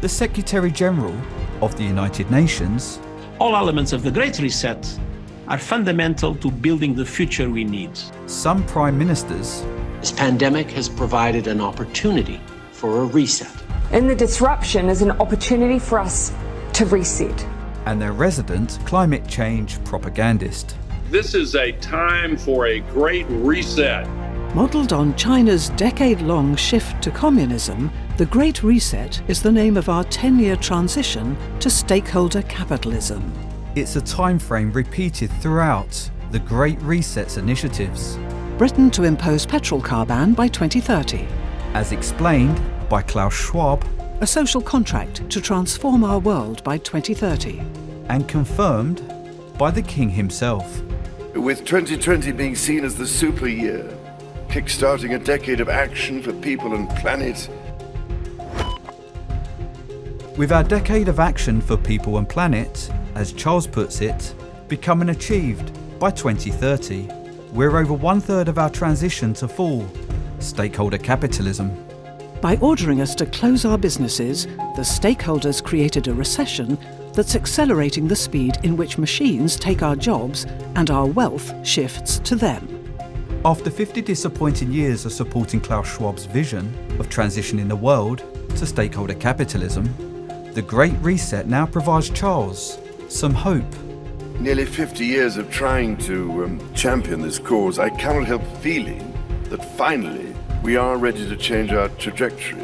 The Secretary General of the United Nations. All elements of the Great Reset are fundamental to building the future we need. Some Prime Ministers. This pandemic has provided an opportunity for a reset. And the disruption is an opportunity for us to reset. And their resident climate change propagandist. This is a time for a great reset. Modelled on China's decade-long shift to communism, the Great Reset is the name of our 10-year transition to stakeholder capitalism. It's a time frame repeated throughout the Great Reset's initiatives. Britain to impose petrol car ban by 2030. As explained by Klaus Schwab. A social contract to transform our world by 2030. And confirmed by the King himself. With 2020 being seen as the super year, kickstarting a decade of action for people and planet. With our decade of action for people and planet, as Charles puts it, becoming achieved by 2030, we're over 1/3 of our transition to full stakeholder capitalism. By ordering us to close our businesses, the stakeholders created a recession that's accelerating the speed in which machines take our jobs and our wealth shifts to them. After 50 disappointing years of supporting Klaus Schwab's vision of transitioning the world to stakeholder capitalism, the Great Reset now provides Charles some hope. Nearly 50 years of trying to champion this cause, I cannot help feeling that finally we are ready to change our trajectory.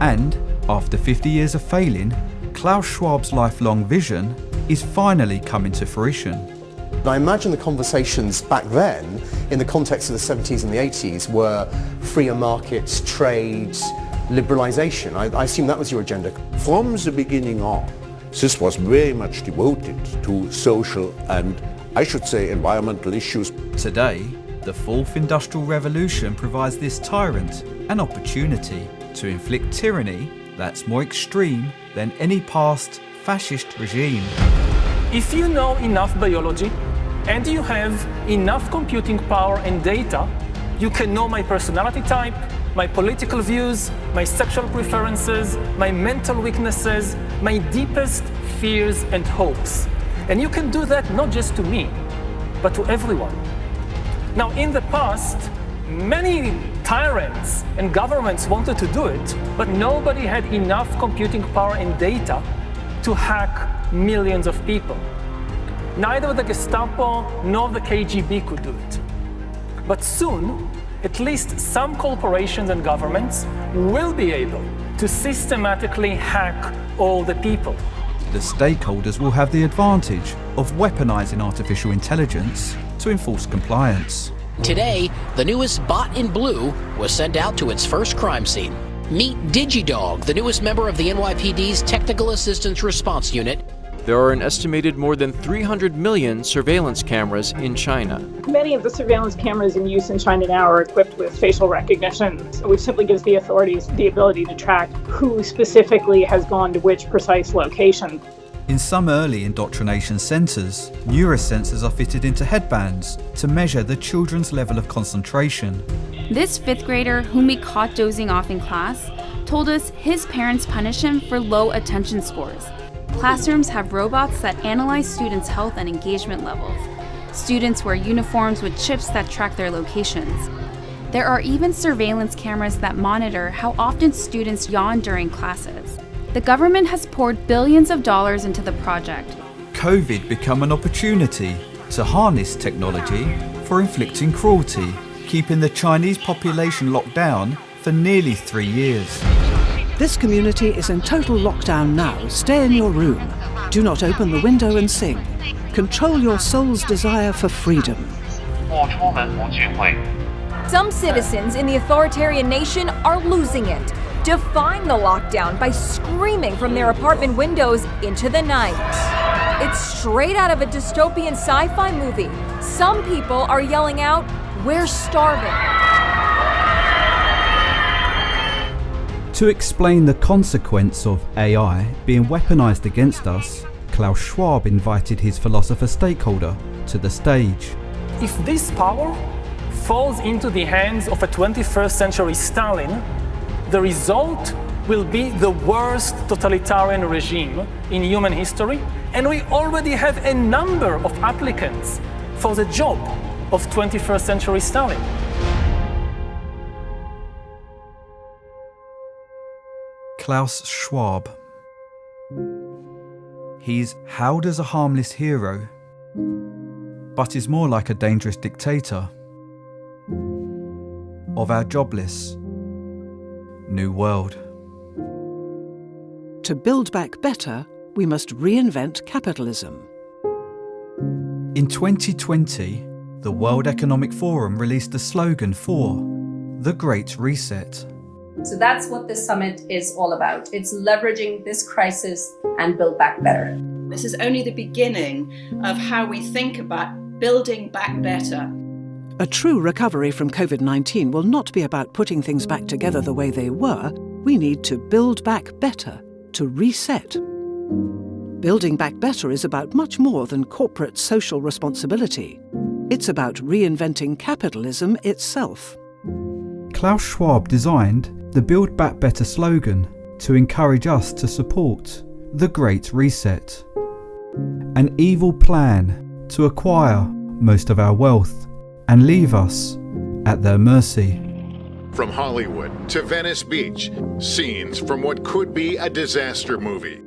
And After 50 years of failing, Klaus Schwab's lifelong vision is finally coming to fruition. I imagine the conversations back then, in the context of the 70s and the 80s, were freer markets, trade, liberalisation. I assume that was your agenda. From the beginning on, this was very much devoted to social and, I should say, environmental issues. Today, the fourth industrial revolution provides this tyrant an opportunity to inflict tyranny that's more extreme than any past fascist regime. If you know enough biology and you have enough computing power and data, you can know my personality type, my political views, my sexual preferences, my mental weaknesses, my deepest fears and hopes. And you can do that not just to me, but to everyone. Now, in the past, many tyrants and governments wanted to do it, but nobody had enough computing power and data to hack millions of people. Neither the Gestapo nor the KGB could do it. But soon, at least some corporations and governments will be able to systematically hack all the people. The stakeholders will have the advantage of weaponizing artificial intelligence to enforce compliance. Today, the newest bot in blue was sent out to its first crime scene. Meet DigiDog, the newest member of the NYPD's Technical Assistance Response Unit. There are an estimated more than 300 million surveillance cameras in China. Many of the surveillance cameras in use in China now are equipped with facial recognition, which simply gives the authorities the ability to track who specifically has gone to which precise location. In some early indoctrination centres, neurosensors are fitted into headbands to measure the children's level of concentration. This 5th grader, whom we caught dozing off in class, told us his parents punish him for low attention scores. Classrooms have robots that analyze students' health and engagement levels. Students wear uniforms with chips that track their locations. There are even surveillance cameras that monitor how often students yawn during classes. The government has poured billions of dollars into the project. COVID became an opportunity to harness technology for inflicting cruelty, keeping the Chinese population locked down for nearly 3 years. This community is in total lockdown now. Stay in your room. Do not open the window and sing. Control your soul's desire for freedom. Some citizens in the authoritarian nation are losing it, defying the lockdown by screaming from their apartment windows into the night. It's straight out of a dystopian sci-fi movie. Some people are yelling out, "We're starving." To explain the consequence of AI being weaponized against us, Klaus Schwab invited his philosopher stakeholder to the stage. If this power falls into the hands of a 21st century Stalin, the result will be the worst totalitarian regime in human history, and we already have a number of applicants for the job of 21st century Stalin. Klaus Schwab. He's hailed as a harmless hero, but is more like a dangerous dictator of our jobless new world. To build back better, we must reinvent capitalism. In 2020, the World Economic Forum released a slogan for the Great Reset. So that's what this summit is all about. It's leveraging this crisis and build back better. This is only the beginning of how we think about building back better. A true recovery from COVID-19 will not be about putting things back together the way they were. We need to build back better, to reset. Building back better is about much more than corporate social responsibility. It's about reinventing capitalism itself. Klaus Schwab designed the Build Back Better slogan to encourage us to support the Great Reset, an evil plan to acquire most of our wealth and leave us at their mercy. From Hollywood to Venice Beach, scenes from what could be a disaster movie.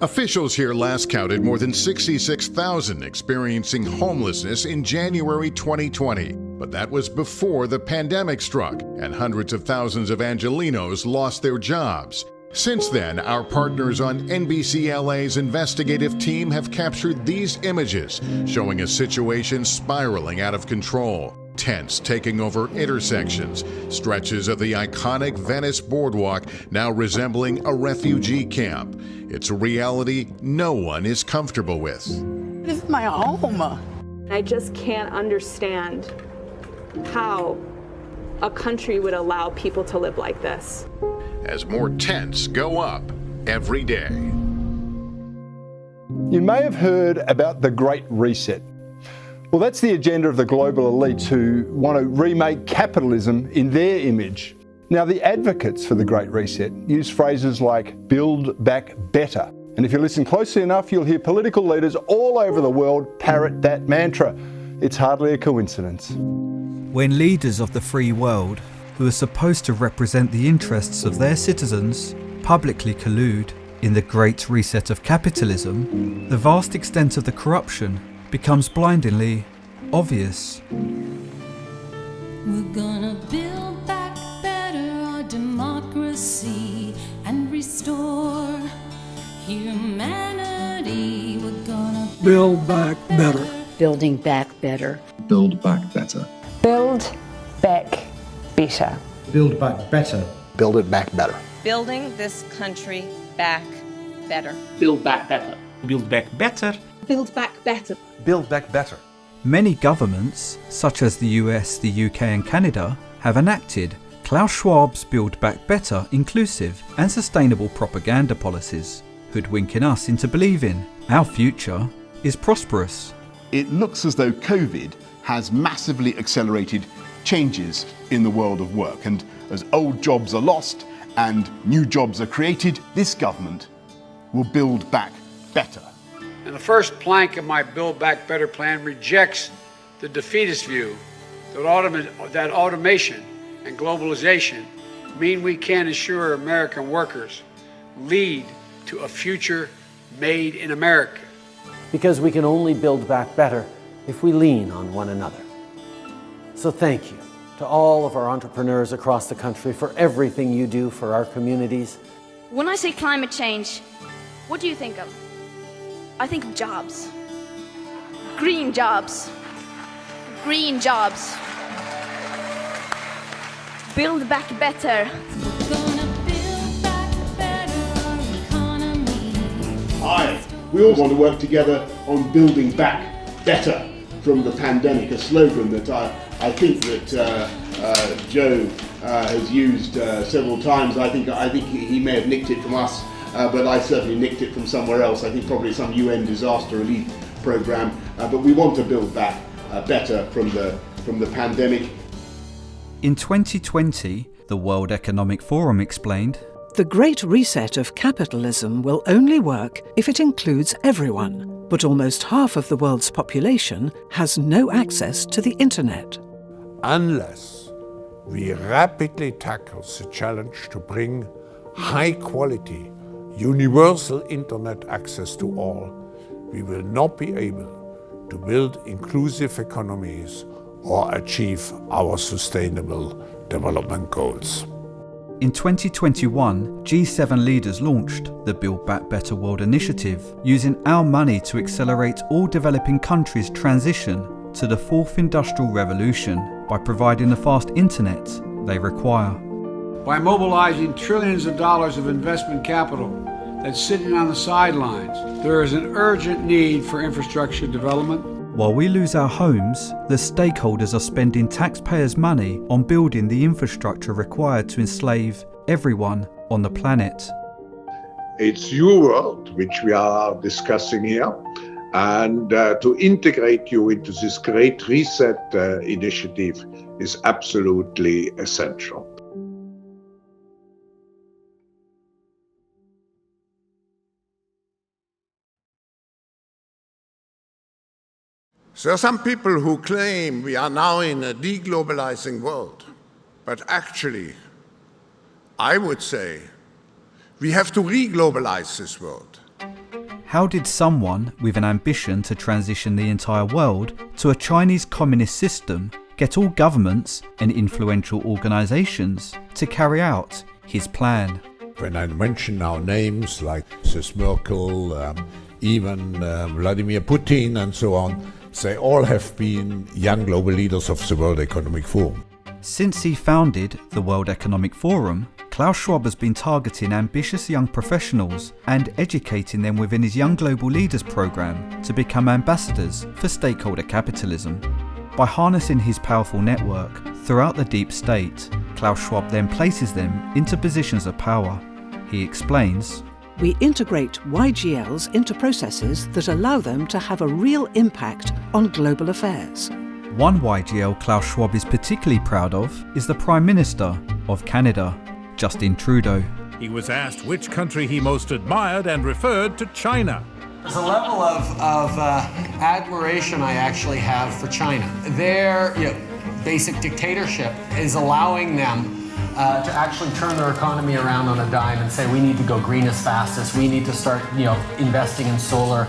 Officials here last counted more than 66,000 experiencing homelessness in January 2020. But that was before the pandemic struck and hundreds of thousands of Angelenos lost their jobs. Since then, our partners on NBCLA's investigative team have captured these images showing a situation spiraling out of control. Tents taking over intersections, stretches of the iconic Venice boardwalk now resembling a refugee camp. It's a reality no one is comfortable with. This is my home. I just can't understand how a country would allow people to live like this. As more tents go up every day. You may have heard about the Great Reset. Well, that's the agenda of the global elites who want to remake capitalism in their image. Now, the advocates for the Great Reset use phrases like build back better. And if you listen closely enough, you'll hear political leaders all over the world parrot that mantra. It's hardly a coincidence. When leaders of the free world, who are supposed to represent the interests of their citizens, publicly collude in the Great Reset of capitalism, the vast extent of the corruption becomes blindingly obvious. We're gonna build back better our democracy and restore humanity. We're gonna Build back better. building back better. Build back better. Build back better. Build back better. Build it back better. Building this country back better. Build back better. Build back better. Build back better. Build back better. Many governments, such as the US, the UK and Canada, have enacted Klaus Schwab's Build Back Better inclusive and sustainable propaganda policies, hoodwinking us into believing our future is prosperous. It looks as though COVID has massively accelerated changes in the world of work, and as old jobs are lost and new jobs are created, this government will build back better. And the first plank of my Build Back Better plan rejects the defeatist view that automation and globalization mean we can ensure American workers lead to a future made in America. Because we can only build back better if we lean on one another. So thank you to all of our entrepreneurs across the country for everything you do for our communities. When I say climate change, what do you think of? I think of jobs. Green jobs. Green jobs. Build back better. We all want to work together on building back better from the pandemic, a slogan that I think that Joe has used several times. I think he may have nicked it from us, but I certainly nicked it from somewhere else. I think probably some UN disaster relief program. But we want to build back better from the pandemic. In 2020, the World Economic Forum explained, The Great Reset of capitalism will only work if it includes everyone, but almost half of the world's population has no access to the internet. Unless we rapidly tackle the challenge to bring high-quality, universal internet access to all, we will not be able to build inclusive economies or achieve our sustainable development goals. In 2021, G7 leaders launched the Build Back Better World Initiative, using our money to accelerate all developing countries' transition to the fourth industrial revolution by providing the fast internet they require. By mobilizing trillions of dollars of investment capital that's sitting on the sidelines, there is an urgent need for infrastructure development. While we lose our homes, the stakeholders are spending taxpayers' money on building the infrastructure required to enslave everyone on the planet. It's your world, which we are discussing here, and to integrate you into this Great Reset initiative is absolutely essential. There are some people who claim we are now in a deglobalizing world, but actually, I would say we have to re-globalize this world. How did someone with an ambition to transition the entire world to a Chinese communist system get all governments and influential organizations to carry out his plan? When I mention now names like Mrs. Merkel, even Vladimir Putin and so on, they all have been young global leaders of the World Economic Forum. Since he founded the World Economic Forum, Klaus Schwab has been targeting ambitious young professionals and educating them within his Young Global Leaders program to become ambassadors for stakeholder capitalism. By harnessing his powerful network throughout the deep state, Klaus Schwab then places them into positions of power. He explains, "We integrate YGLs into processes that allow them to have a real impact on global affairs." One YGL Klaus Schwab is particularly proud of is the Prime Minister of Canada, Justin Trudeau. He was asked which country he most admired and referred to China. There's a level of admiration I actually have for China. Their basic dictatorship is allowing them to actually turn their economy around on a dime and say we need to go green as fast as we need to start investing in solar.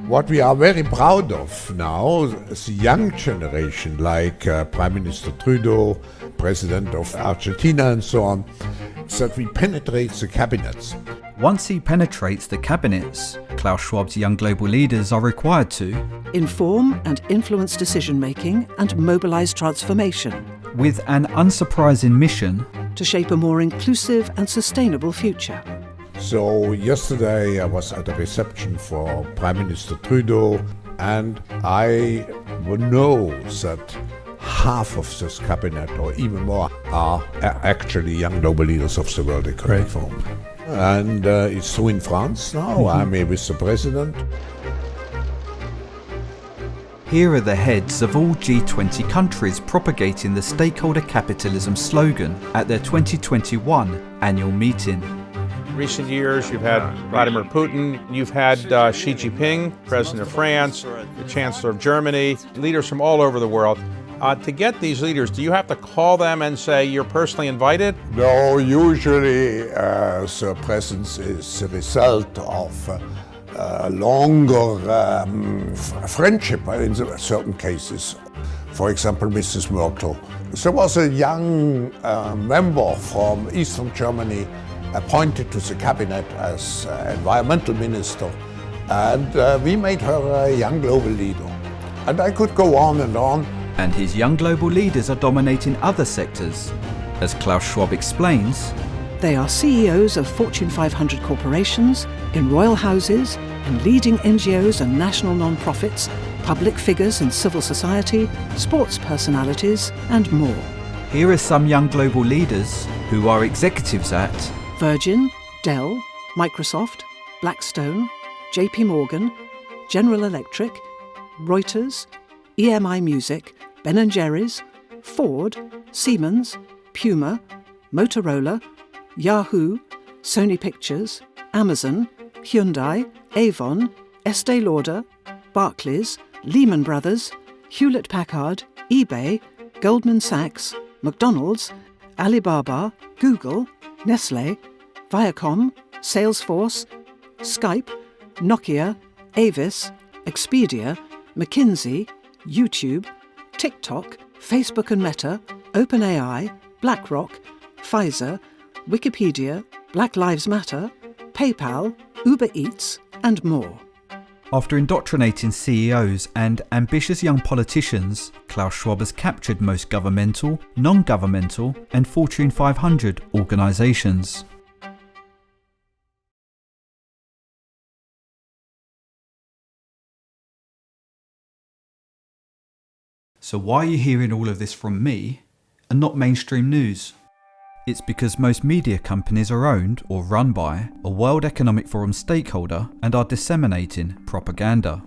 What we are very proud of now is the young generation, like Prime Minister Trudeau, President of Argentina and so on, is that we penetrate the cabinets. Once he penetrates the cabinets, Klaus Schwab's young global leaders are required to inform and influence decision-making and mobilise transformation, with an unsurprising mission to shape a more inclusive and sustainable future. So yesterday I was at a reception for Prime Minister Trudeau, and I know that half of this cabinet, or even more, are actually young global leaders of the World Economic Forum. And it's true in France now. I'm here with the President. Here are the heads of all G20 countries propagating the Stakeholder Capitalism slogan at their 2021 annual meeting. Recent years, you've had Vladimir Putin, you've had Xi Jinping, President of France, the Chancellor of Germany, leaders from all over the world. To get these leaders, do you have to call them and say you're personally invited? No, usually the presence is the result of longer friendship in certain cases. For example, Mrs. Merkel. There was a young member from Eastern Germany appointed to the cabinet as environmental minister, and we made her a young global leader. And I could go on and on. And his young global leaders are dominating other sectors. As Klaus Schwab explains, they are CEOs of Fortune 500 corporations, in royal houses, in leading NGOs and national non-profits, public figures in civil society, sports personalities, and more. Here are some young global leaders who are executives at Virgin, Dell, Microsoft, Blackstone, JP Morgan, General Electric, Reuters, EMI Music, Ben & Jerry's, Ford, Siemens, Puma, Motorola, Yahoo, Sony Pictures, Amazon, Hyundai, Avon, Estée Lauder, Barclays, Lehman Brothers, Hewlett-Packard, eBay, Goldman Sachs, McDonald's, Alibaba, Google, Nestle, Viacom, Salesforce, Skype, Nokia, Avis, Expedia, McKinsey, YouTube, TikTok, Facebook and Meta, OpenAI, BlackRock, Pfizer, Wikipedia, Black Lives Matter, PayPal, Uber Eats, and more. After indoctrinating CEOs and ambitious young politicians, Klaus Schwab has captured most governmental, non-governmental, and Fortune 500 organizations. So why are you hearing all of this from me and not mainstream news? It's because most media companies are owned or run by a World Economic Forum stakeholder and are disseminating propaganda.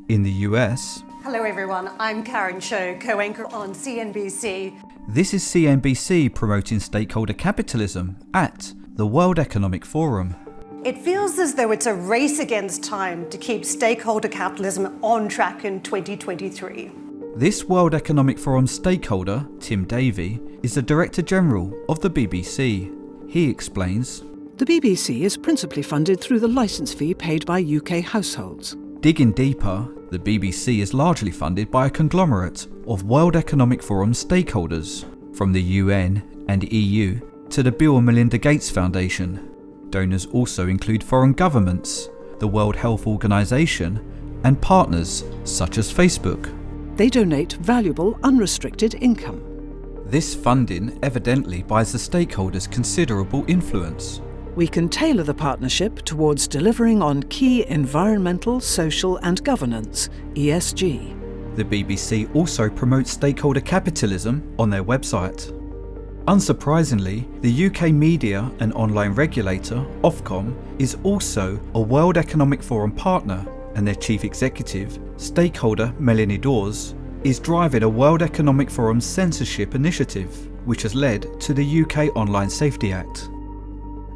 In the US... Hello everyone, I'm Karen Cho, co-anchor on CNBC. This is CNBC promoting stakeholder capitalism at the World Economic Forum. It feels as though it's a race against time to keep stakeholder capitalism on track in 2023. This World Economic Forum stakeholder, Tim Davie, is the Director General of the BBC. He explains, the BBC is principally funded through the licence fee paid by UK households. Digging deeper, the BBC is largely funded by a conglomerate of World Economic Forum stakeholders, from the UN and EU to the Bill and Melinda Gates Foundation. Donors also include foreign governments, the World Health Organization, and partners such as Facebook. They donate valuable, unrestricted income. This funding evidently buys the stakeholders considerable influence. We can tailor the partnership towards delivering on key environmental, social and governance, ESG. The BBC also promotes stakeholder capitalism on their website. Unsurprisingly, the UK media and online regulator, Ofcom, is also a World Economic Forum partner, and their chief executive, stakeholder Melanie Dawes, is driving a World Economic Forum censorship initiative, which has led to the UK Online Safety Act.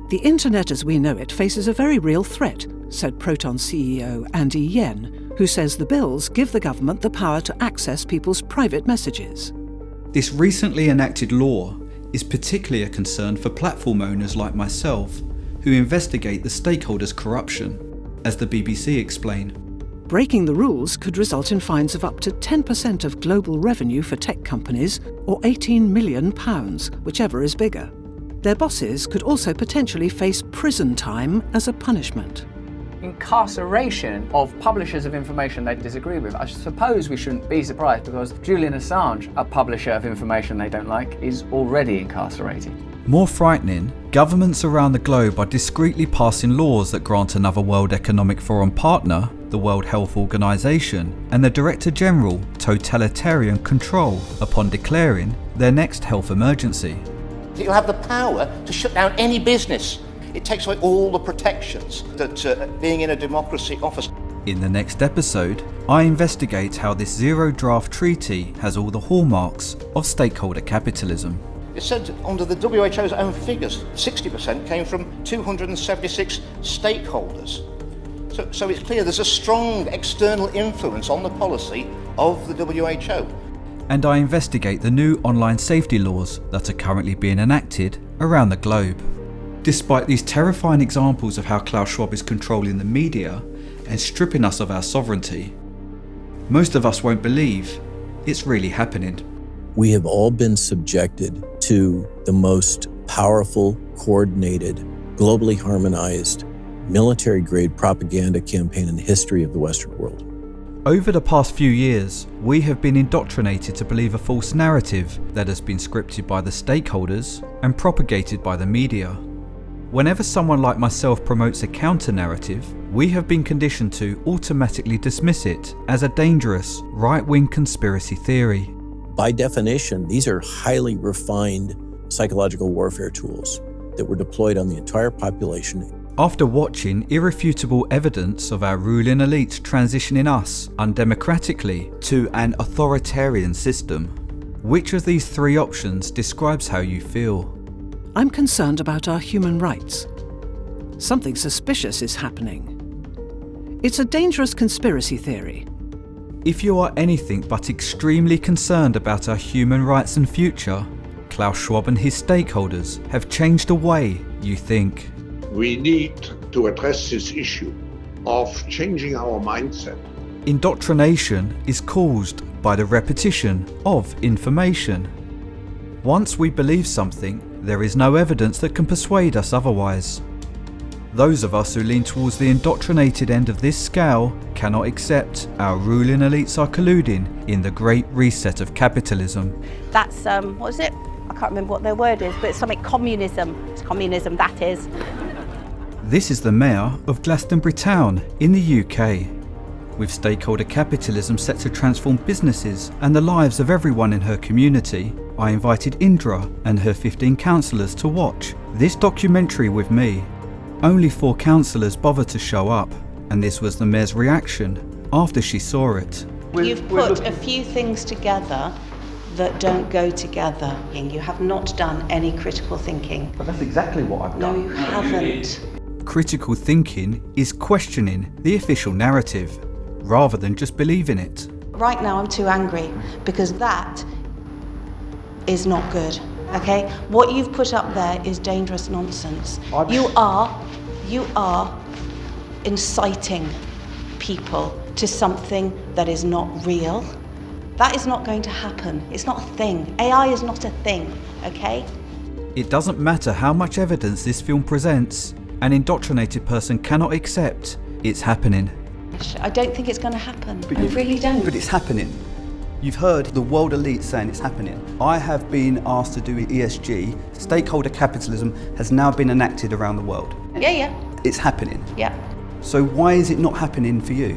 The internet as we know it faces a very real threat, said Proton CEO Andy Yen, who says the bills give the government the power to access people's private messages. This recently enacted law is particularly a concern for platform owners like myself, who investigate the stakeholders' corruption, as the BBC explained. Breaking the rules could result in fines of up to 10% of global revenue for tech companies, or £18 million, whichever is bigger. Their bosses could also potentially face prison time as a punishment. Incarceration of publishers of information they disagree with. I suppose we shouldn't be surprised, because Julian Assange, a publisher of information they don't like, is already incarcerated. More frightening, governments around the globe are discreetly passing laws that grant another World Economic Forum partner, the World Health Organization, and the Director General totalitarian control upon declaring their next health emergency. You'll have the power to shut down any business. It takes away all the protections that being in a democracy offers. In the next episode, I investigate how this zero-draft treaty has all the hallmarks of stakeholder capitalism. It said under the WHO's own figures, 60% came from 276 stakeholders. So it's clear there's a strong external influence on the policy of the WHO. And I investigate the new online safety laws that are currently being enacted around the globe. Despite these terrifying examples of how Klaus Schwab is controlling the media and stripping us of our sovereignty, most of us won't believe it's really happening. We have all been subjected to the most powerful, coordinated, globally harmonized, military-grade propaganda campaign in the history of the Western world. Over the past few years, we have been indoctrinated to believe a false narrative that has been scripted by the stakeholders and propagated by the media. Whenever someone like myself promotes a counter-narrative, we have been conditioned to automatically dismiss it as a dangerous, right-wing conspiracy theory. By definition, these are highly refined psychological warfare tools that were deployed on the entire population. After watching irrefutable evidence of our ruling elites transitioning us undemocratically to an authoritarian system, which of these three options describes how you feel? I'm concerned about our human rights. Something suspicious is happening. It's a dangerous conspiracy theory. If you are anything but extremely concerned about our human rights and future, Klaus Schwab and his stakeholders have changed the way you think. We need to address this issue of changing our mindset. Indoctrination is caused by the repetition of information. Once we believe something, there is no evidence that can persuade us otherwise. Those of us who lean towards the indoctrinated end of this scale cannot accept our ruling elites are colluding in the great reset of capitalism. That's, what is it? I can't remember what their word is, but it's something communism. It's communism, that is. This is the Mayor of Glastonbury Town in the UK. With stakeholder capitalism set to transform businesses and the lives of everyone in her community, I invited Indra and her 15 councillors to watch this documentary with me. Only 4 councillors bothered to show up, and this was the Mayor's reaction after she saw it. You've put a few things together that don't go together. You have not done any critical thinking. But that's exactly what I've done. No, you haven't. Critical thinking is questioning the official narrative, rather than just believing it. Right now I'm too angry, because that is not good, okay? What you've put up there is dangerous nonsense. You are inciting people to something that is not real. That is not going to happen. It's not a thing. AI is not a thing, okay? It doesn't matter how much evidence this film presents, an indoctrinated person cannot accept it's happening. I don't think it's going to happen. I really don't. But it's happening. You've heard the world elite saying it's happening. I have been asked to do ESG. Stakeholder capitalism has now been enacted around the world. Yeah. It's happening. Yeah. So why is it not happening for you?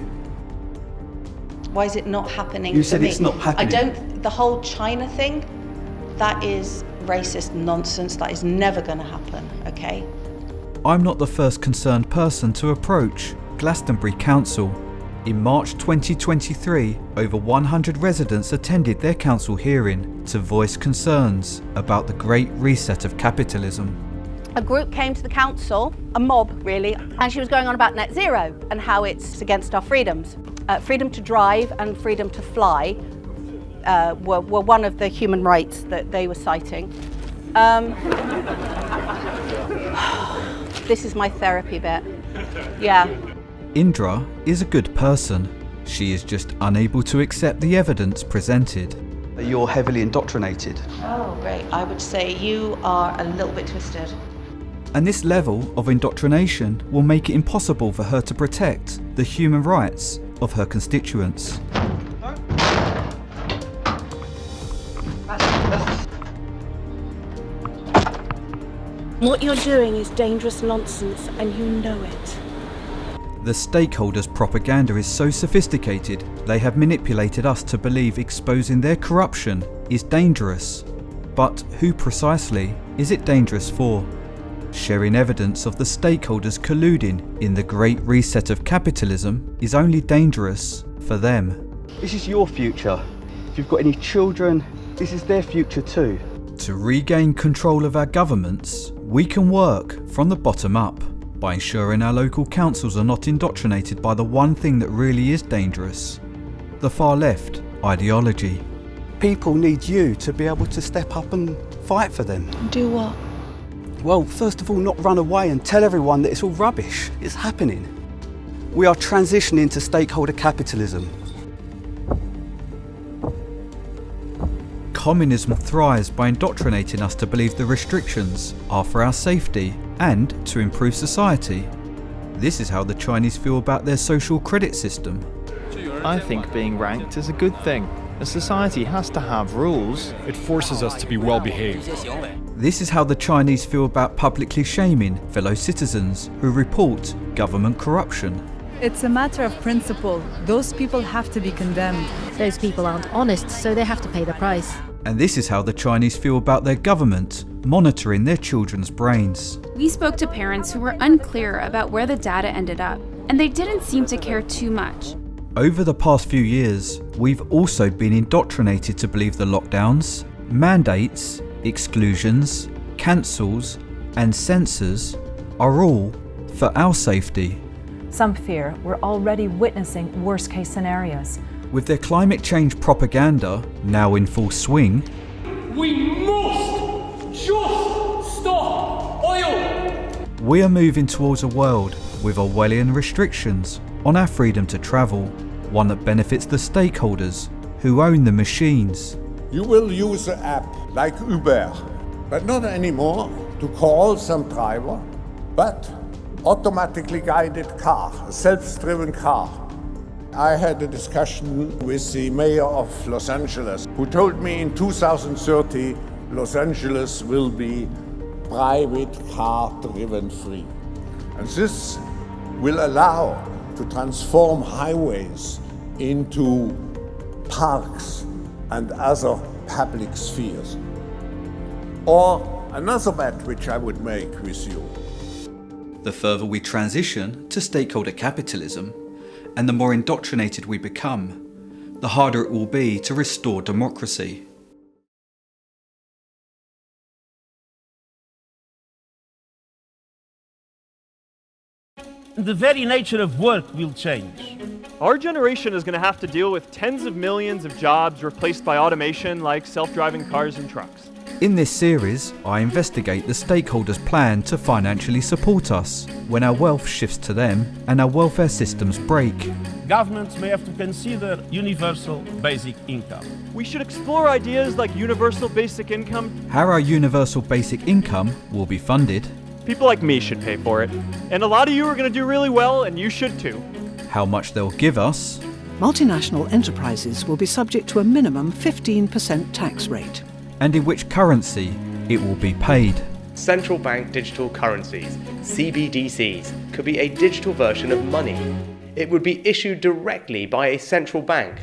Why is it not happening You for said me? it's not happening. The whole China thing, that is racist nonsense. That is never going to happen, okay? I'm not the first concerned person to approach Glastonbury Council. In March 2023, over 100 residents attended their council hearing to voice concerns about the Great Reset of capitalism. A group came to the council, a mob really, and she was going on about net zero and how it's against our freedoms. Freedom to drive and freedom to fly were one of the human rights that they were citing. This is my therapy bit. Yeah. Indra is a good person. She is just unable to accept the evidence presented. You're heavily indoctrinated. Oh, great. I would say you are a little bit twisted. And this level of indoctrination will make it impossible for her to protect the human rights of her constituents. What you're doing is dangerous nonsense, and you know it. The stakeholders' propaganda is so sophisticated, they have manipulated us to believe exposing their corruption is dangerous. But who precisely is it dangerous for? Sharing evidence of the stakeholders colluding in the Great Reset of capitalism is only dangerous for them. This is your future. If you've got any children, this is their future too. To regain control of our governments, we can work from the bottom up by ensuring our local councils are not indoctrinated by the one thing that really is dangerous: the far left ideology. People need you to be able to step up and fight for them. Do what? Well, first of all, not run away and tell everyone that it's all rubbish. It's happening. We are transitioning to stakeholder capitalism. Communism thrives by indoctrinating us to believe the restrictions are for our safety and to improve society. This is how the Chinese feel about their social credit system. I think being ranked is a good thing. A society has to have rules. It forces us to be well behaved. This is how the Chinese feel about publicly shaming fellow citizens who report government corruption. It's a matter of principle. Those people have to be condemned. Those people aren't honest, so they have to pay the price. And this is how the Chinese feel about their government monitoring their children's brains. We spoke to parents who were unclear about where the data ended up, and they didn't seem to care too much. Over the past few years, we've also been indoctrinated to believe the lockdowns, mandates, exclusions, cancels, and censors are all for our safety. Some fear we're already witnessing worst-case scenarios. With their climate change propaganda now in full swing, we must just stop oil! We are moving towards a world with Orwellian restrictions on our freedom to travel, one that benefits the stakeholders who own the machines. You will use an app like Uber, but not anymore to call some driver, but automatically guided car, a self-driven car. I had a discussion with the mayor of Los Angeles, who told me in 2030 Los Angeles will be private car-driven free. And this will allow to transform highways into parks and other public spheres. Or another bet which I would make with you. The further we transition to stakeholder capitalism, and the more indoctrinated we become, the harder it will be to restore democracy. The very nature of work will change. Our generation is going to have to deal with tens of millions of jobs replaced by automation like self-driving cars and trucks. In this series, I investigate the stakeholders' plan to financially support us when our wealth shifts to them and our welfare systems break. Governments may have to consider universal basic income. We should explore ideas like universal basic income. How our universal basic income will be funded. People like me should pay for it. And a lot of you are going to do really well, and you should too. How much they'll give us. Multinational enterprises will be subject to a minimum 15% tax rate. And in which currency it will be paid. Central bank digital currencies, CBDCs, could be a digital version of money. It would be issued directly by a central bank.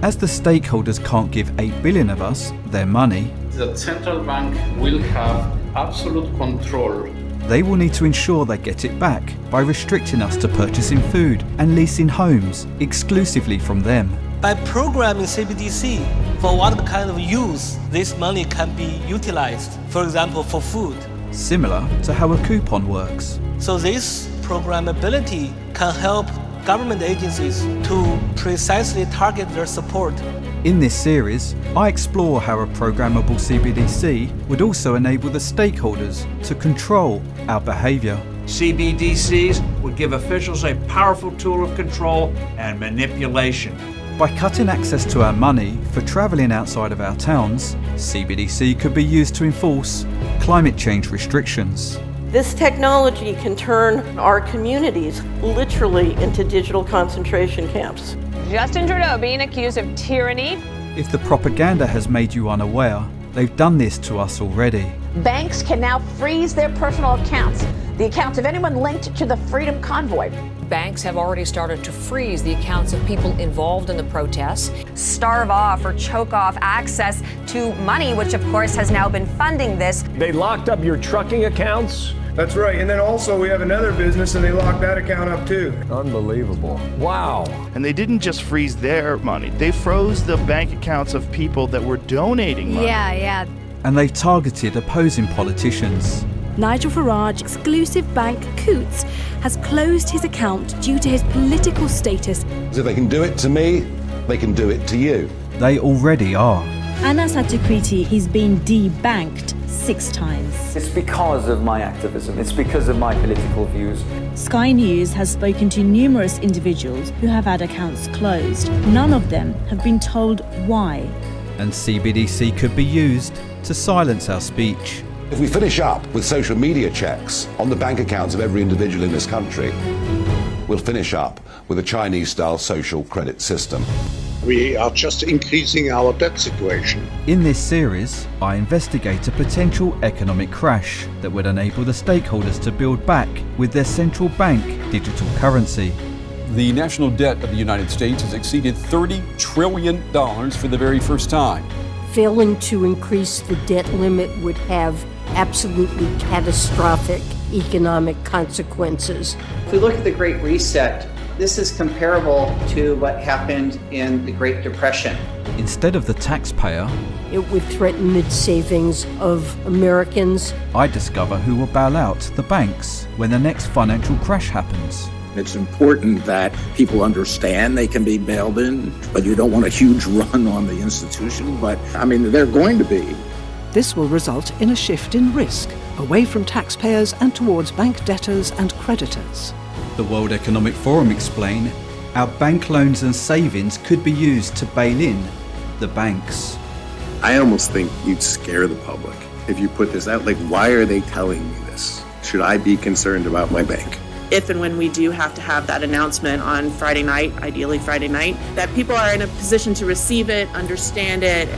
As the stakeholders can't give 8 billion of us their money, the central bank will have absolute control. They will need to ensure they get it back by restricting us to purchasing food and leasing homes exclusively from them. By programming CBDC for what kind of use this money can be utilized, for example, for food. Similar to how a coupon works. So this programmability can help government agencies to precisely target their support. In this series, I explore how a programmable CBDC would also enable the stakeholders to control our behaviour. CBDCs would give officials a powerful tool of control and manipulation. By cutting access to our money for travelling outside of our towns, CBDC could be used to enforce climate change restrictions. This technology can turn our communities literally into digital concentration camps. Justin Trudeau being accused of tyranny. If the propaganda has made you unaware, they've done this to us already. Banks can now freeze their personal accounts, the accounts of anyone linked to the Freedom Convoy. Banks have already started to freeze the accounts of people involved in the protests. Starve off or choke off access to money, which of course has now been funding this. They locked up your trucking accounts. That's right, and then also we have another business and they locked that account up too. Unbelievable. Wow. And they didn't just freeze their money, they froze the bank accounts of people that were donating money. Yeah. And they've targeted opposing politicians. Nigel Farage, exclusive bank Coots, has closed his account due to his political status. If they can do it to me, they can do it to you. They already are. Anas Atukriti, he's been debanked 6 times. It's because of my activism. It's because of my political views. Sky News has spoken to numerous individuals who have had accounts closed. None of them have been told why. And CBDC could be used to silence our speech. If we finish up with social media checks on the bank accounts of every individual in this country, we'll finish up with a Chinese-style social credit system. We are just increasing our debt situation. In this series, I investigate a potential economic crash that would enable the stakeholders to build back with their central bank digital currency. The national debt of the United States has exceeded $30 trillion for the very first time. Failing to increase the debt limit would have absolutely catastrophic economic consequences. If we look at the Great Reset, this is comparable to what happened in the Great Depression. Instead of the taxpayer, it would threaten the savings of Americans. I discover who will bail out the banks when the next financial crash happens. It's important that people understand they can be bailed in, but you don't want a huge run on the institution. But I mean, they're going to be. This will result in a shift in risk, away from taxpayers and towards bank debtors and creditors. The World Economic Forum explain our bank loans and savings could be used to bail in the banks. I almost think you'd scare the public if you put this out. Like, why are they telling me this? Should I be concerned about my bank? If and when we do have to have that announcement on Friday night, ideally Friday night, that people are in a position to receive it, understand it.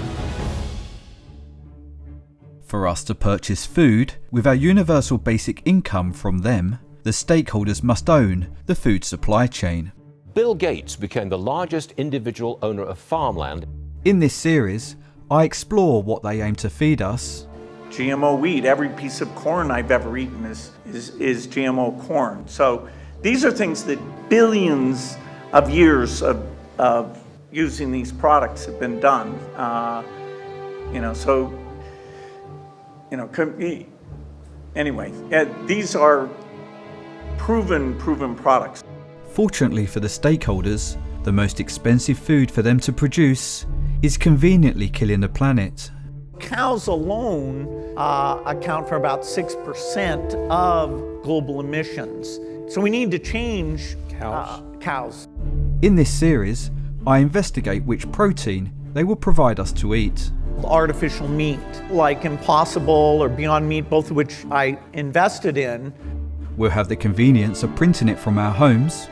For us to purchase food with our universal basic income from them, the stakeholders must own the food supply chain. Bill Gates became the largest individual owner of farmland. In this series, I explore what they aim to feed us. GMO wheat, every piece of corn I've ever eaten is GMO corn. So these are things that billions of years of using these products have been done. Anyway, these are proven products. Fortunately for the stakeholders, the most expensive food for them to produce is conveniently killing the planet. cows alone account for about 6% of global emissions. So we need to change cows. In this series, I investigate which protein they will provide us to eat. Artificial meat, like Impossible or Beyond Meat, both of which I invested in. We'll have the convenience of printing it from our homes,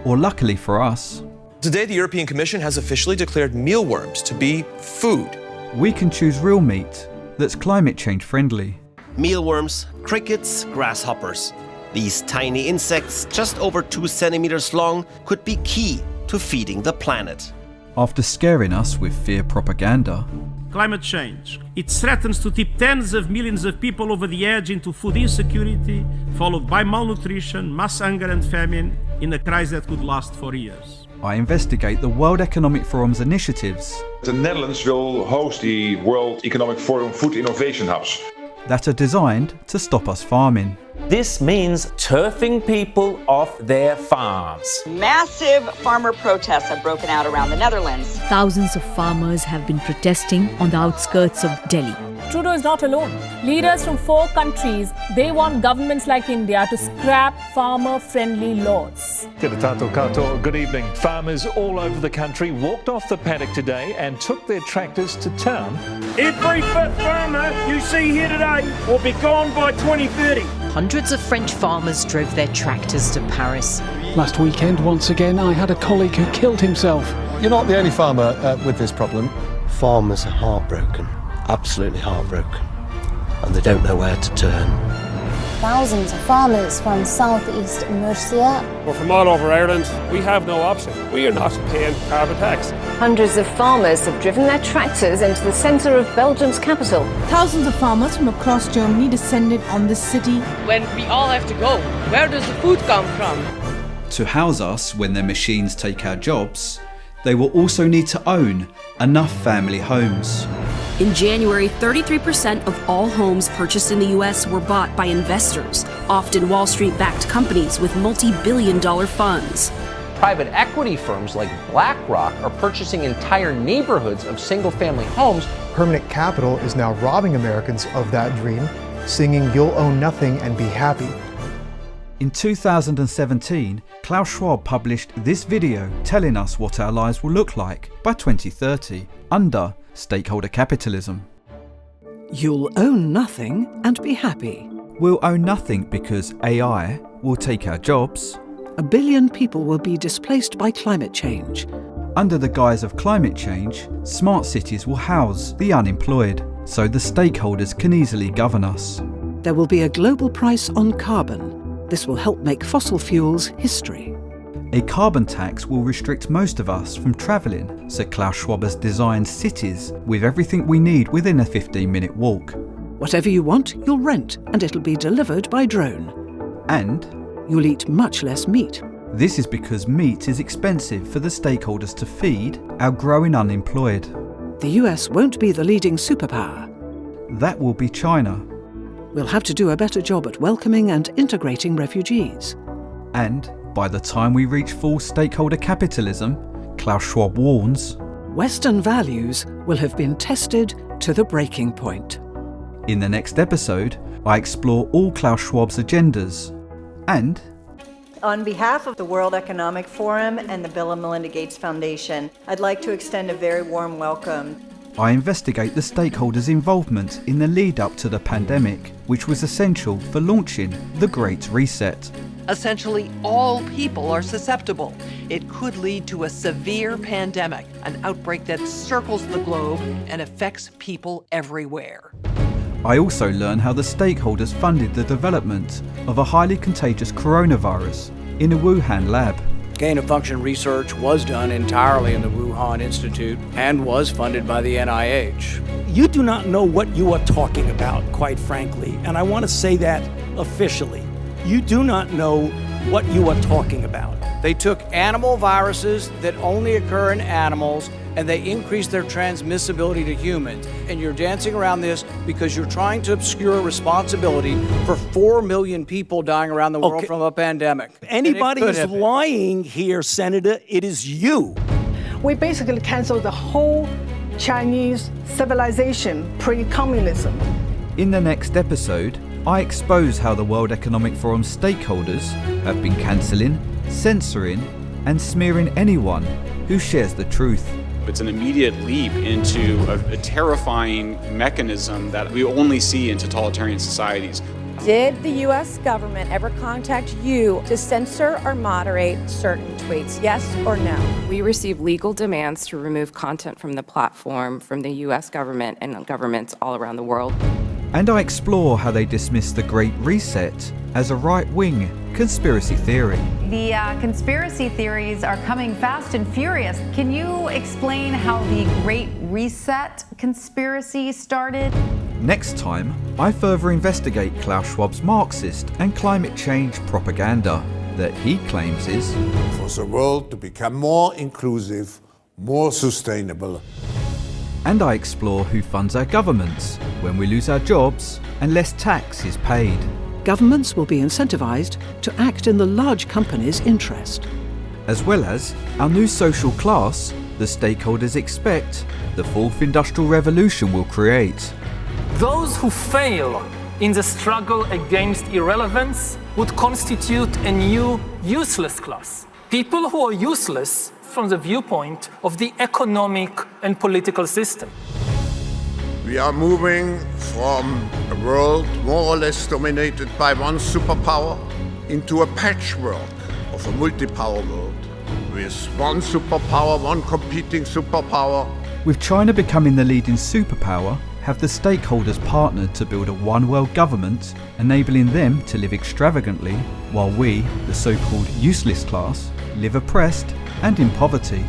or luckily for us, today the European Commission has officially declared mealworms to be food. We can choose real meat that's climate change friendly. Mealworms, crickets, grasshoppers. These tiny insects, just over 2 centimeters long, could be key to feeding the planet. After scaring us with fear propaganda, climate change. It threatens to tip tens of millions of people over the edge into food insecurity, followed by malnutrition, mass hunger and famine, in a crisis that could last for years. I investigate the World Economic Forum's initiatives. The Netherlands will host the World Economic Forum Food Innovation Hubs that are designed to stop us farming. This means turfing people off their farms. Massive farmer protests have broken out around the Netherlands. Thousands of farmers have been protesting on the outskirts of Delhi. Trudeau is not alone. Leaders from 4 countries, they want governments like India to scrap farmer-friendly laws. Good evening. Farmers all over the country walked off the paddock today and took their tractors to town. Every fifth farmer you see here today will be gone by 2030. Hundreds of French farmers drove their tractors to Paris. Last weekend, once again, I had a colleague who killed himself. You're not the only farmer with this problem. Farmers are heartbroken, absolutely heartbroken, and they don't know where to turn. Thousands of farmers from southeast Mercia. Well, from all over Ireland, we have no option. We are not paying carbon tax. Hundreds of farmers have driven their tractors into the centre of Belgium's capital. Thousands of farmers from across Germany descended on the city. When we all have to go, where does the food come from? To house us when their machines take our jobs, they will also need to own enough family homes. In January, 33% of all homes purchased in the U.S. were bought by investors, often Wall Street-backed companies with multi-billion-dollar funds. Private equity firms like BlackRock are purchasing entire neighborhoods of single-family homes. Permanent capital is now robbing Americans of that dream, singing "You'll own nothing and be happy." In 2017, Klaus Schwab published this video telling us what our lives will look like by 2030 under Stakeholder Capitalism. You'll own nothing and be happy. We'll own nothing because AI will take our jobs. 1 billion people will be displaced by climate change. Under the guise of climate change, smart cities will house the unemployed, so the stakeholders can easily govern us. There will be a global price on carbon. This will help make fossil fuels history. A carbon tax will restrict most of us from travelling, so Klaus Schwab has designed cities with everything we need within a 15-minute walk. Whatever you want, you'll rent, and it'll be delivered by drone. And you'll eat much less meat. This is because meat is expensive for the stakeholders to feed our growing unemployed. The US won't be the leading superpower. That will be China. We'll have to do a better job at welcoming and integrating refugees. And by the time we reach full stakeholder capitalism, Klaus Schwab warns, Western values will have been tested to the breaking point. In the next episode, I explore all Klaus Schwab's agendas and on behalf of the World Economic Forum and the Bill and Melinda Gates Foundation, I'd like to extend a very warm welcome. I investigate the stakeholders' involvement in the lead up to the pandemic, which was essential for launching the Great Reset. Essentially, all people are susceptible. It could lead to a severe pandemic, an outbreak that circles the globe and affects people everywhere. I also learn how the stakeholders funded the development of a highly contagious coronavirus in a Wuhan lab. Gain-of-function research was done entirely in the Wuhan Institute and was funded by the NIH. You do not know what you are talking about, quite frankly, and I want to say that officially. You do not know what you are talking about. They took animal viruses that only occur in animals and they increased their transmissibility to humans. And you're dancing around this because you're trying to obscure responsibility for 4 million people dying around the world from a pandemic. Anybody is lying here, Senator. It is you. We basically canceled the whole Chinese civilization pre-communism. In the next episode, I expose how the World Economic Forum stakeholders have been cancelling, censoring, and smearing anyone who shares the truth. It's an immediate leap into a terrifying mechanism that we only see in totalitarian societies. Did the U.S. government ever contact you to censor or moderate certain tweets? Yes or no? We receive legal demands to remove content from the platform from the U.S. government and governments all around the world. And I explore how they dismiss the Great Reset as a right-wing conspiracy theory. The conspiracy theories are coming fast and furious. Can you explain how the Great Reset conspiracy started? Next time, I further investigate Klaus Schwab's Marxist and climate change propaganda that he claims is for the world to become more inclusive, more sustainable. And I explore who funds our governments when we lose our jobs and less tax is paid. Governments will be incentivised to act in the large companies' interest. As well as our new social class the stakeholders expect the fourth industrial revolution will create. Those who fail in the struggle against irrelevance would constitute a new useless class. People who are useless from the viewpoint of the economic and political system. We are moving from a world more or less dominated by one superpower into a patchwork of a multi-power world, with one superpower, one competing superpower. With China becoming the leading superpower, have the stakeholders partnered to build a one-world government, enabling them to live extravagantly, while we, the so-called useless class, live oppressed and in poverty.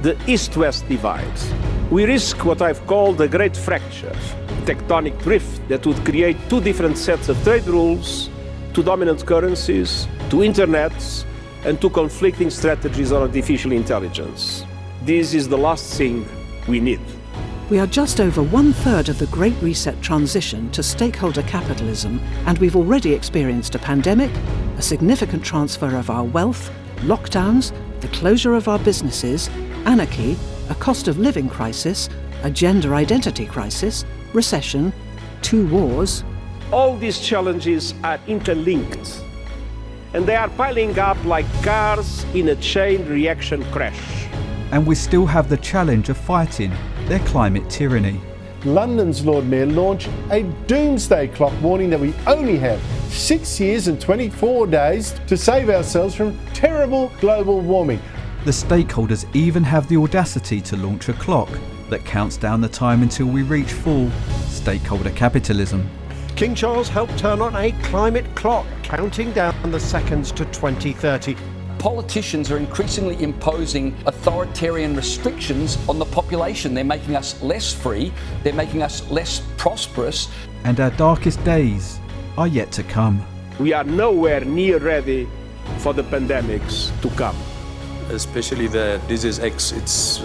The East-West divides. We risk what I've called the great fracture, tectonic drift that would create two different sets of trade rules, two dominant currencies, two internets, and two conflicting strategies on artificial intelligence. This is the last thing we need. We are just over 1/3 of the Great Reset transition to stakeholder capitalism, and we've already experienced a pandemic, a significant transfer of our wealth, lockdowns, the closure of our businesses, anarchy, a cost of living crisis, a gender identity crisis, recession, 2 wars. All these challenges are interlinked, and they are piling up like cars in a chain reaction crash. And we still have the challenge of fighting their climate tyranny. London's Lord Mayor launched a doomsday clock warning that we only have 6 years and 24 days to save ourselves from terrible global warming. The stakeholders even have the audacity to launch a clock that counts down the time until we reach full stakeholder capitalism. King Charles helped turn on a climate clock, counting down the seconds to 2030. Politicians are increasingly imposing authoritarian restrictions on the population. They're making us less free, they're making us less prosperous. And our darkest days are yet to come. We are nowhere near ready for the pandemics to come. Especially the disease X, it's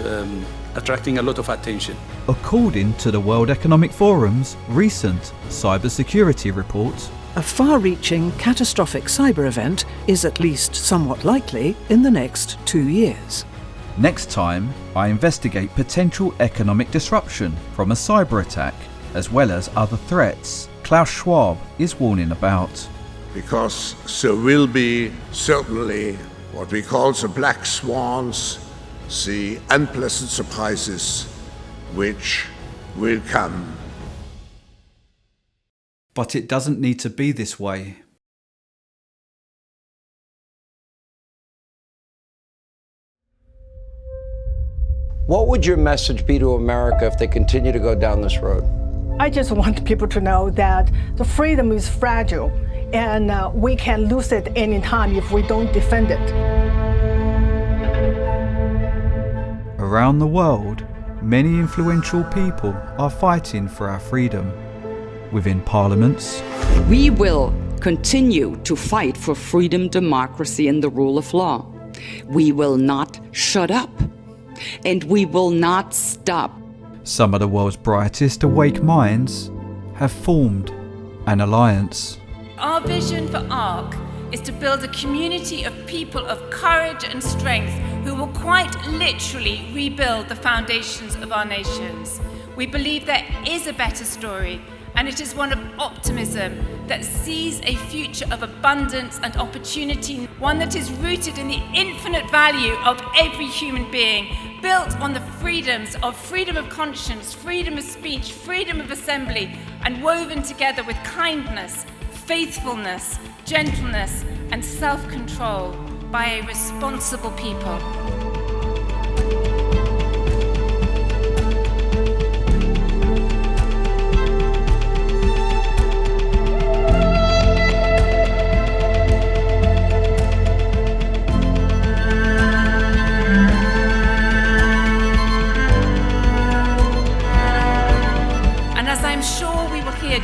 attracting a lot of attention. According to the World Economic Forum's recent cybersecurity report, a far-reaching, catastrophic cyber event is at least somewhat likely in the next 2 years. Next time, I investigate potential economic disruption from a cyber attack, as well as other threats Klaus Schwab is warning about. Because there will be certainly what we call the black swans, the unpleasant surprises which will come. But it doesn't need to be this way. What would your message be to America if they continue to go down this road? I just want people to know that the freedom is fragile and we can lose it any time if we don't defend it. Around the world, many influential people are fighting for our freedom. Within parliaments, we will continue to fight for freedom, democracy, and the rule of law. We will not shut up, and we will not stop. Some of the world's brightest awake minds have formed an alliance. Our vision for ARC is to build a community of people of courage and strength who will quite literally rebuild the foundations of our nations. We believe there is a better story, and it is one of optimism that sees a future of abundance and opportunity, one that is rooted in the infinite value of every human being, built on the freedoms of freedom of conscience, freedom of speech, freedom of assembly, and woven together with kindness, faithfulness, gentleness, and self-control by a responsible people.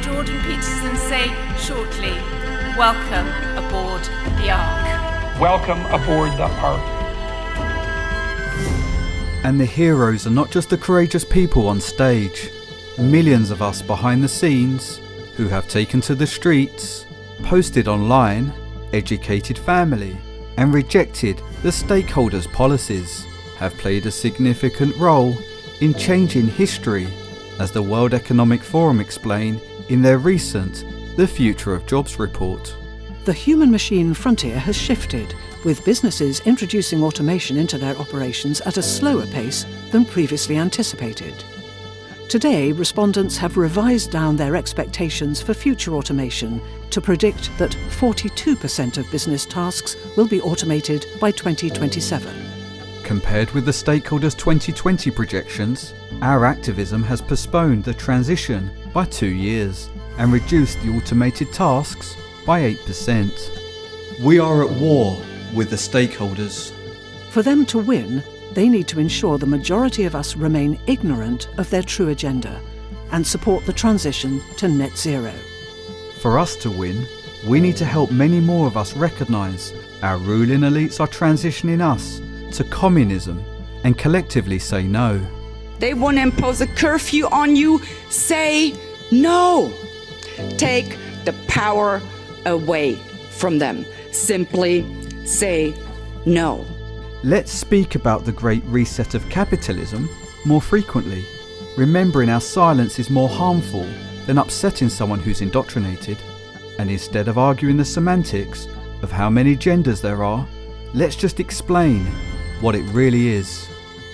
Jordan Peterson say shortly, welcome aboard the Ark. Welcome aboard the Ark. And the heroes are not just the courageous people on stage. Millions of us behind the scenes who have taken to the streets, posted online, educated family, and rejected the stakeholders' policies have played a significant role in changing history, as the World Economic Forum explained in their recent The Future of Jobs report. The human-machine frontier has shifted, with businesses introducing automation into their operations at a slower pace than previously anticipated. Today, respondents have revised down their expectations for future automation to predict that 42% of business tasks will be automated by 2027. Compared with the stakeholders' 2020 projections, our activism has postponed the transition by 2 years and reduced the automated tasks by 8%. We are at war with the stakeholders. For them to win, they need to ensure the majority of us remain ignorant of their true agenda and support the transition to net zero. For us to win, we need to help many more of us recognise our ruling elites are transitioning us to communism and collectively say no. They want to impose a curfew on you. Say no. Take the power away from them. Simply say no. Let's speak about the great reset of capitalism more frequently, remembering our silence is more harmful than upsetting someone who's indoctrinated. And instead of arguing the semantics of how many genders there are, let's just explain what it really is.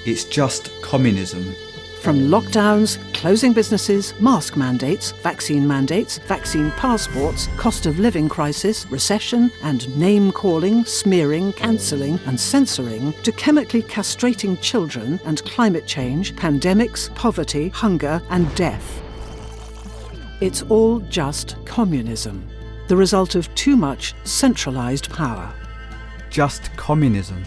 It's just communism. From lockdowns, closing businesses, mask mandates, vaccine passports, cost of living crisis, recession, and name-calling, smearing, cancelling, and censoring, to chemically castrating children and climate change, pandemics, poverty, hunger, and death. It's all just communism, the result of too much centralised power. Just communism.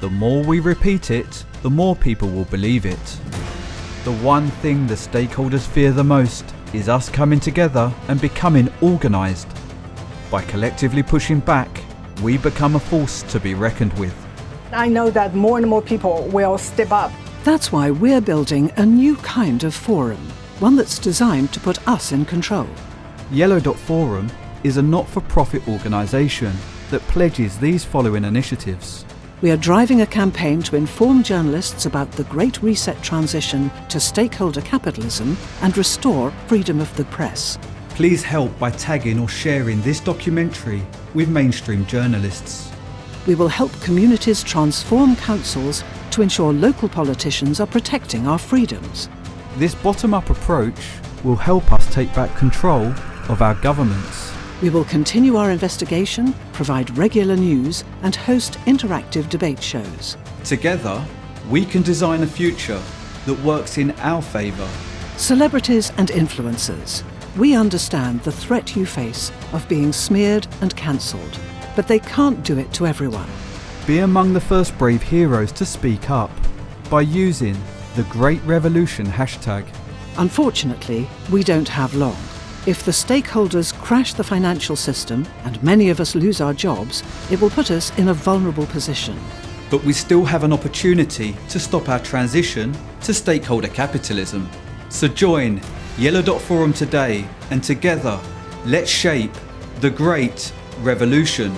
The more we repeat it, the more people will believe it. The one thing the stakeholders fear the most is us coming together and becoming organised. By collectively pushing back, we become a force to be reckoned with. I know that more and more people will step up. That's why we're building a new kind of forum, one that's designed to put us in control. Yellow.Forum is a not-for-profit organisation that pledges these following initiatives. We are driving a campaign to inform journalists about the Great Reset transition to stakeholder capitalism and restore freedom of the press. Please help by tagging or sharing this documentary with mainstream journalists. We will help communities transform councils to ensure local politicians are protecting our freedoms. This bottom-up approach will help us take back control of our governments. We will continue our investigation, provide regular news, and host interactive debate shows. Together, we can design a future that works in our favour. Celebrities and influencers, we understand the threat you face of being smeared and cancelled, but they can't do it to everyone. Be among the first brave heroes to speak up by using the Great Revolution hashtag. Unfortunately, we don't have long. If the stakeholders crash the financial system and many of us lose our jobs, it will put us in a vulnerable position. But we still have an opportunity to stop our transition to stakeholder capitalism. So join Yellow.Forum today, and together, let's shape the Great Revolution.